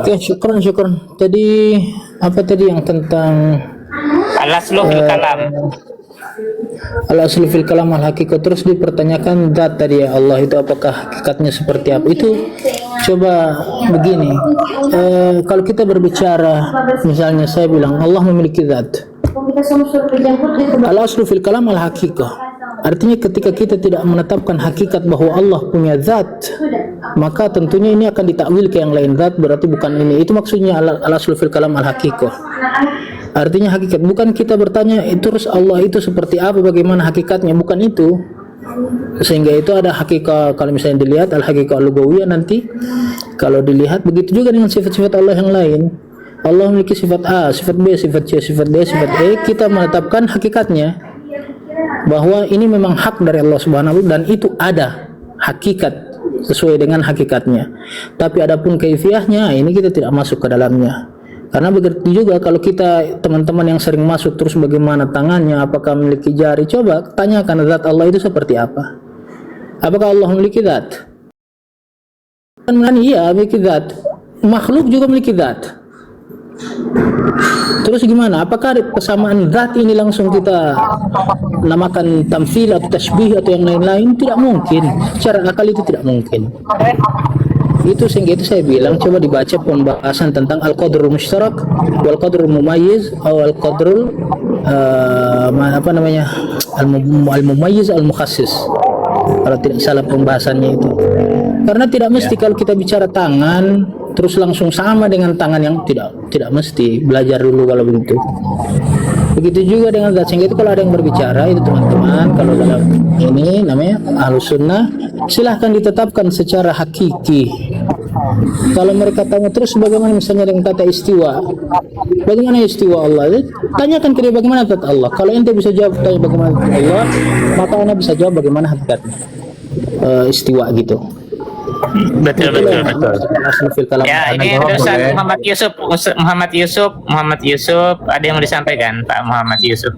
Oke, syukron. Tadi apa tadi yang tentang
Al-aslu fil kalam.
Al-aslu fil kalam al-haqiqah, terus dipertanyakan zat tadi ya Allah itu apakah hakikatnya seperti apa? Itu coba begini. Kalau kita berbicara misalnya saya bilang Allah memiliki zat. Al-aslu fil kalam al-haqiqah. Artinya ketika kita tidak menetapkan hakikat bahwa Allah punya zat, maka tentunya ini akan ditakwil ke yang lain. Zat berarti bukan ini. Itu maksudnya al-aslu fil kalam al-haqiqah. Artinya hakikat, bukan kita bertanya terus Allah itu seperti apa, bagaimana hakikatnya, bukan itu. Sehingga itu ada hakikat, kalau misalnya dilihat al-haqiqah al-lugawiyah nanti kalau dilihat begitu juga dengan sifat-sifat Allah yang lain. Allah memiliki sifat A, sifat B, sifat C, sifat D, sifat E. Kita menetapkan hakikatnya bahwa ini memang hak dari Allah Subhanahu wa ta'ala dan itu ada hakikat sesuai dengan hakikatnya. Tapi adapun kaifiahnya ini kita tidak masuk ke dalamnya. Karena begitu juga kalau kita teman-teman yang sering masuk terus bagaimana tangannya, apakah memiliki jari, coba tanyakan zat Allah itu seperti apa. Apakah Allah memiliki zat? Kan iya memiliki zat. Makhluk juga memiliki zat. Terus gimana? Apakah kesamaan zat ini langsung kita namakan tamthil atau tasbih atau yang lain-lain? Tidak mungkin. Secara akal itu tidak mungkin. Itu sehingga itu saya bilang coba dibaca pembahasan tentang al-qadrul mushtarak wal qadrul mumayyiz atau al-qadrul al-mumayyiz al-mukhassis. Kalau tidak salah pembahasannya itu. Karena tidak mesti kalau kita bicara tangan terus langsung sama dengan tangan yang tidak mesti, belajar dulu kalau begitu. Begitu juga dengan zat. Sehingga itu kalau ada yang berbicara itu teman-teman, kalau dalam ini namanya Ahlus Sunnah, silahkan ditetapkan secara hakiki. Kalau mereka tanya terus bagaimana misalnya dengan kata istiwa, bagaimana istiwa Allah, tanyakan ke dia bagaimana zat Allah. Kalau ente bisa jawab tanya bagaimana zat Allah, maka anda bisa jawab bagaimana hakikat istiwa gitu.
Betul. Ya, ini Ustaz Muhammad Yusuf, ada yang mau disampaikan Pak Muhammad Yusuf?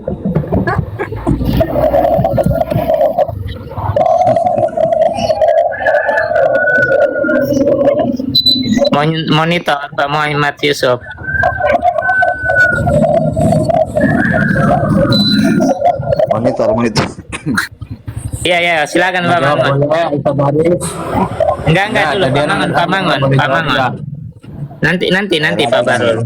Monitor Pak Muhammad Yusuf.
Monitor.
Iya, silakan Pak Mangun. Enggak dulu Pak Mangun. Nanti Pak Barul.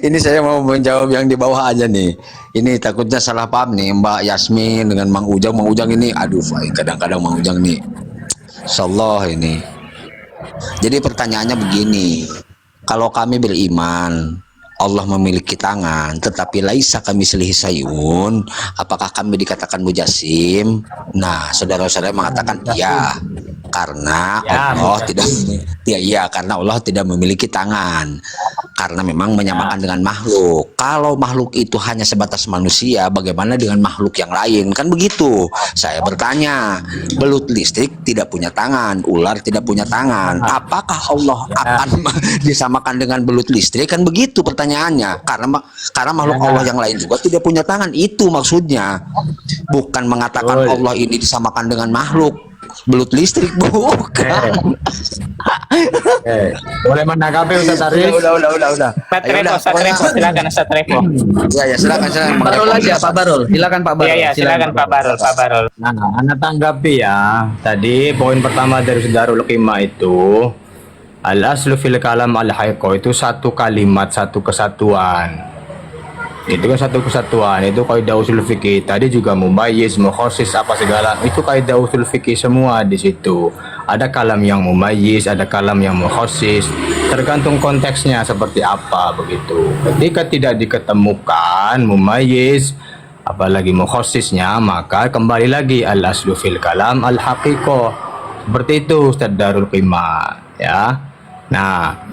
Ini saya mau menjawab yang di bawah aja nih. Ini takutnya salah paham nih Mbak Yasmin dengan Mang Ujang. Mang Ujang ini, aduh, kadang-kadang Mang Ujang nih, Insyaallah ini. Jadi pertanyaannya begini, kalau kami beriman Allah memiliki tangan, tetapi laisa kamitslihi syai'un, apakah kami dikatakan mujasim? Nah, saudara-saudara mengatakan iya, karena Allah tidak, karena Allah tidak memiliki tangan. karena memang menyamakan dengan makhluk. Kalau makhluk itu hanya sebatas manusia, bagaimana dengan makhluk yang lain? Kan begitu. Saya bertanya, belut listrik tidak punya tangan, ular tidak punya tangan. Apakah Allah akan disamakan dengan belut listrik? Kan begitu pertanyaannya. Karena makhluk Allah yang lain juga tidak punya tangan. Itu maksudnya. Bukan mengatakan Allah ini disamakan dengan makhluk belut listrik, bukan.
Boleh menanggapi Ustaz Aris?
Udah.
Ustaz Revo, silakan Ustaz Revo.
Ya, silakan.
Barul aja Pak Barul, silakan Pak Barul.
Iya, silakan Pak Barul.
Nah, Anda tanggapi ya. Tadi poin pertama dari Darul Qimah itu, al-aslu fil kalam al-haqqo, itu satu kalimat, satu kesatuan. Itu kan satu kesatuan, itu kaidah usul fikih. Tadi juga mumayyiz, mukhasis, apa segala, itu kaidah usul fikih semua di situ. Ada kalam yang mumayyiz, ada kalam yang mukhasis, tergantung konteksnya seperti apa begitu. Ketika tidak diketemukan mumayyiz apalagi mukhasisnya, maka kembali lagi al-aslu fil kalam al-haqiqah. Seperti itu Ustaz Darul Qimah ya. Nah,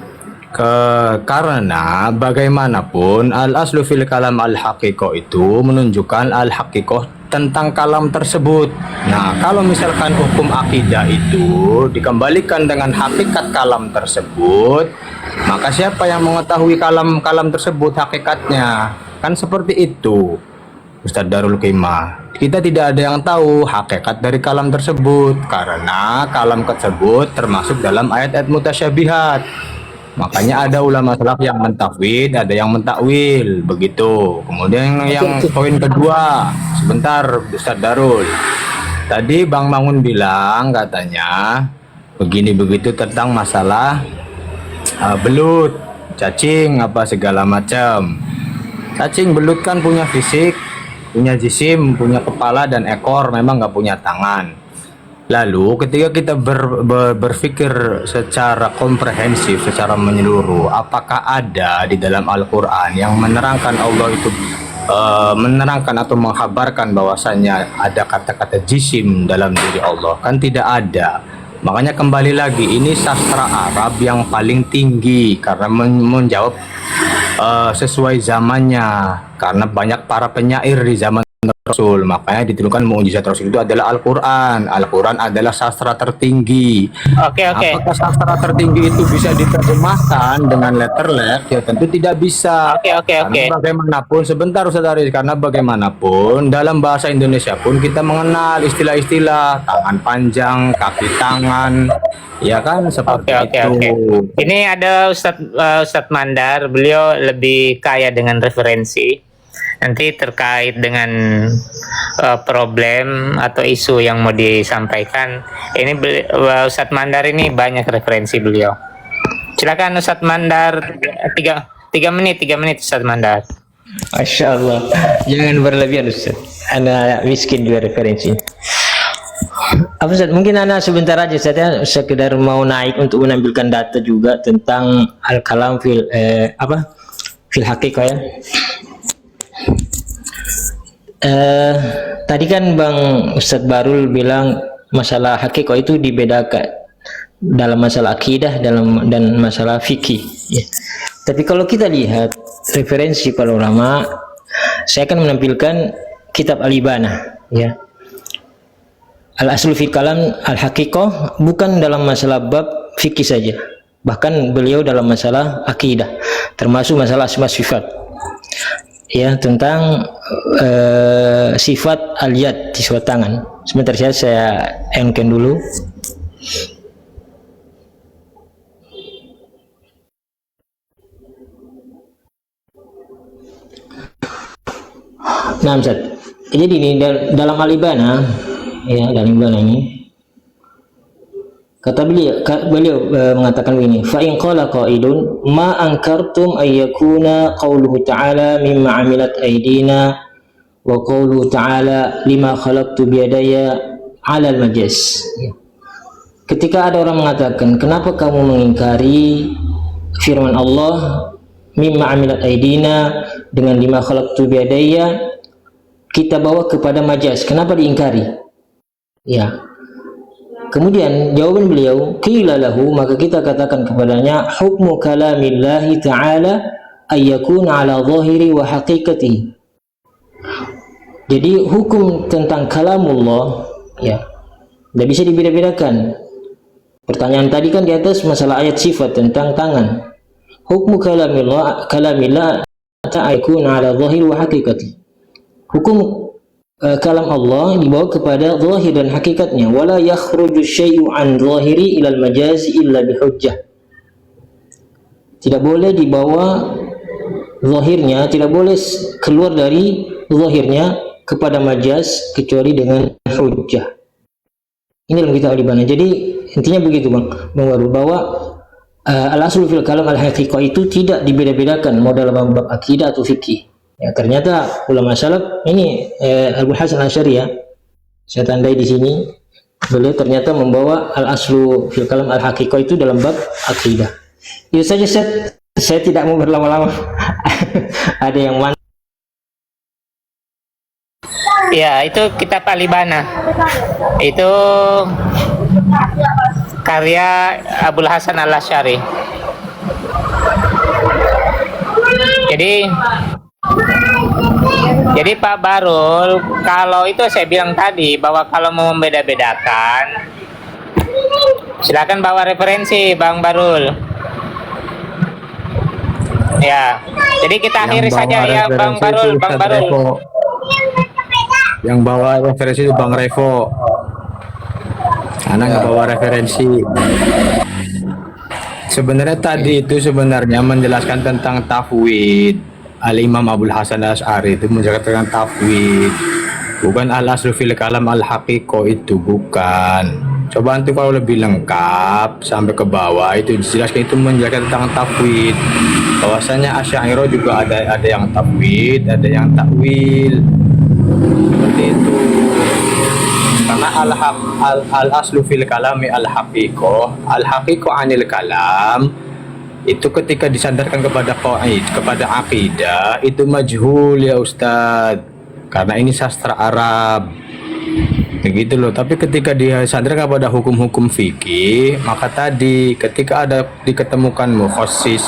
karena bagaimanapun al-aslu fil kalam al-haqiqah itu menunjukkan al-haqiqah tentang kalam tersebut. Nah, kalau misalkan hukum akidah itu dikembalikan dengan hakikat kalam tersebut, maka siapa yang mengetahui kalam tersebut hakikatnya? Kan seperti itu Ustaz Darul Qimah. Kita tidak ada yang tahu hakikat dari kalam tersebut karena kalam tersebut termasuk dalam ayat-ayat mutasyabihat. Makanya ada ulama salaf yang mentafwid, ada yang mentakwil, begitu. Kemudian yang poin kedua, sebentar Ustaz Darul. Tadi Bang Mangun bilang katanya begini begitu tentang masalah belut, cacing, apa segala macam. Cacing, belut kan punya fisik, punya jisim, punya kepala dan ekor, memang nggak punya tangan. Lalu ketika kita berpikir secara komprehensif, secara menyeluruh, apakah ada di dalam Al-Quran yang menerangkan Allah itu menerangkan atau menghabarkan bahwasanya ada kata-kata jisim dalam diri Allah? Kan tidak ada. Makanya kembali lagi, ini sastra Arab yang paling tinggi karena menjawab sesuai zamannya, karena banyak para penyair di zaman Rasul, makanya diturunkan mukjizat Rasul itu adalah Al-Quran. Al-Quran adalah sastra tertinggi.
Oke.
Apakah sastra tertinggi itu bisa diterjemahkan dengan letterlek? Ya tentu tidak bisa.
Oke.
Karena bagaimanapun, sebentar Ustaz Aris, karena bagaimanapun dalam bahasa Indonesia pun kita mengenal istilah-istilah tangan panjang, kaki tangan, ya kan, seperti itu.
Ini ada Ustadz Mandar, beliau lebih kaya dengan referensi. Nanti terkait dengan problem atau isu yang mau disampaikan, ini Ustadz Mandar ini banyak referensi beliau. Silakan Ustadz Mandar, 3 menit Ustadz Mandar.
Masya Allah, jangan berlebihan Ustaz. Ana miskin juga referensi. Apa Ustaz? Mungkin Ana sebentar aja saja, sekedar mau naik untuk menampilkan data juga tentang al-kalam fil fil haqiqah ya. Tadi kan Bang Ustadz Barul bilang masalah hakikat itu dibedakan dalam masalah akidah dan masalah fikih ya. Tapi kalau kita lihat referensi para ulama, saya akan menampilkan kitab Al-Ibanah ya. Al-Aslu fil Kalam Al-Haqiqah, bukan dalam masalah bab fikih saja, bahkan beliau dalam masalah akidah, termasuk masalah asma sifat ya, tentang sifat al-yad, sifat tangan. Sebentar saya endkan dulu. Nah, Ustaz. Jadi ini dalam Al-Ibanah ya, dalam Al-Ibanah ini kata beliau mengatakan begini, fa in qala qailun ma ankartum ayyakuna qauluhu ta'ala mimma amilat aydina wa qauluhu ta'ala lima khalaqtu biyadaya 'ala al-majaz. Ketika ada orang mengatakan, kenapa kamu mengingkari firman Allah mimma amilat aydina dengan lima khalaqtu biyadaya, kita bawa kepada majaz, kenapa diingkari? Ya. Kemudian jawaban beliau, qila lahu, maka kita katakan kepadanya, hukmu kalamillahi ta'ala ayyakuna ala zahiri wa haqiqatihi. Jadi hukum tentang kalamullah ya tidak bisa dibeda-bedakan. Pertanyaan tadi kan di atas masalah ayat sifat tentang tangan. Hukmu kalamillah ta'aykuna ala zahiri wa haqiqatihi. Hukum kalam Allah dibawa kepada zahir dan hakikatnya. Wala yakhruju syai'u an zahiri ilal majazi illa bihujjah. Tidak boleh dibawa zahirnya, tidak boleh keluar dari zahirnya kepada majaz kecuali dengan hujjah. Ini dalam kitab Al-Ibana. Jadi intinya begitu Bang Baru, bahwa al-aslu fil kalam al-haqiqah itu tidak dibeda-bedakan mau dalam bab akidah atau fikih. Ya, ternyata ulama salaf ini Abu Hasan Asy'ari ya, saya tandai di sini, beliau ternyata membawa al-aslu fil kalam al-haqiqah itu dalam bab akidah. Itu saja saya tidak mau berlama-lama. Ada yang mana?
Ya, itu kitab Al-Ibana. Itu karya Abul Hasan Al-Asy'ari. Jadi Pak Barul, kalau itu saya bilang tadi bahwa kalau mau membeda-bedakan, silakan bawa referensi Bang Barul. Ya, jadi kita akhiri saja ya Bang Barul.
Yang bawa referensi itu Bang Revo. Anak nggak bawa referensi. Sebenarnya tadi itu sebenarnya menjelaskan tentang tafwid. Al-Imam Abul Hasan Asy'ari itu menjelaskan tentang tafwid, bukan al-aslu fil kalam al-haqiqah, itu bukan. Coba nanti kalau lebih lengkap sampai ke bawah itu dijelaskan, itu menjelaskan tentang tafwid. Bahwasanya Asy'ariyah juga ada yang tafwid, ada yang takwil. Seperti itu. Karena al-aslu fil kalami al-haqiqah, al-haqiqah anil kalam, itu ketika disandarkan kepada qaid, kepada akidah, itu majhul ya Ustadz, karena ini sastra Arab begitu loh. Tapi ketika dia sandarkan kepada hukum-hukum fikih, maka tadi ketika ada diketemukan mukhassis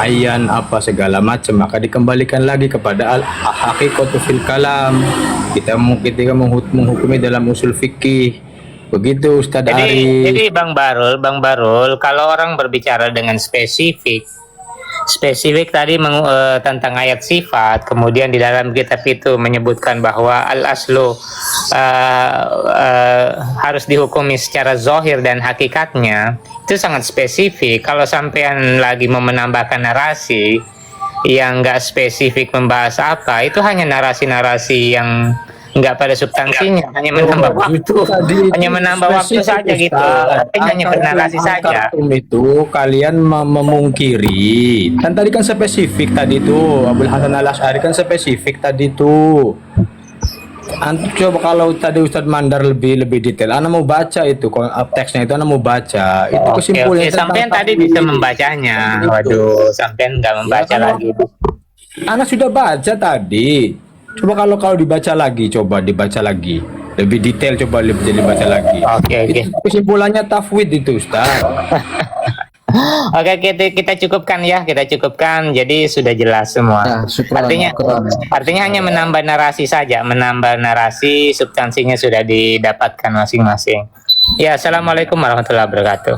ayan apa segala macam, maka dikembalikan lagi kepada al-haqiqatu fil kalam. Kita ketika menghukumi dalam usul fikih. Begitu Ustadz Ari.
Jadi Bang Barul, kalau orang berbicara dengan spesifik tadi tentang ayat sifat, kemudian di dalam kitab itu menyebutkan bahwa al-aslu harus dihukumi secara zahir dan hakikatnya, itu sangat spesifik. Kalau sampean lagi mau menambahkan narasi yang nggak spesifik membahas apa, itu hanya narasi-narasi yang nggak pada substansinya, hanya menambah waktu, saja gitu. Artinya hanya bernarasi saja.
Itu kalian memungkiri. Kan tadi kan spesifik tadi itu Abul Hasan Al-Asy'ari kan spesifik tadi itu. Antum coba kalau tadi Ustadz Mandar lebih detail, Ana mau baca itu teksnya, itu Ana mau baca. Itu kesimpulannya.
Oke. Sampean tadi bisa membacanya. Waduh, sampean nggak membaca lagi.
Ana sudah baca tadi. Coba kalau dibaca lagi, coba dibaca lagi lebih detail, coba lebih dibaca lagi.
Oke.
Kesimpulannya tafwid itu Ustaz.
Oke, kita cukupkan ya, jadi sudah jelas semua.
Ya,
artinya hanya menambah narasi saja, substansinya sudah didapatkan masing-masing. Ya, assalamualaikum warahmatullahi wabarakatuh.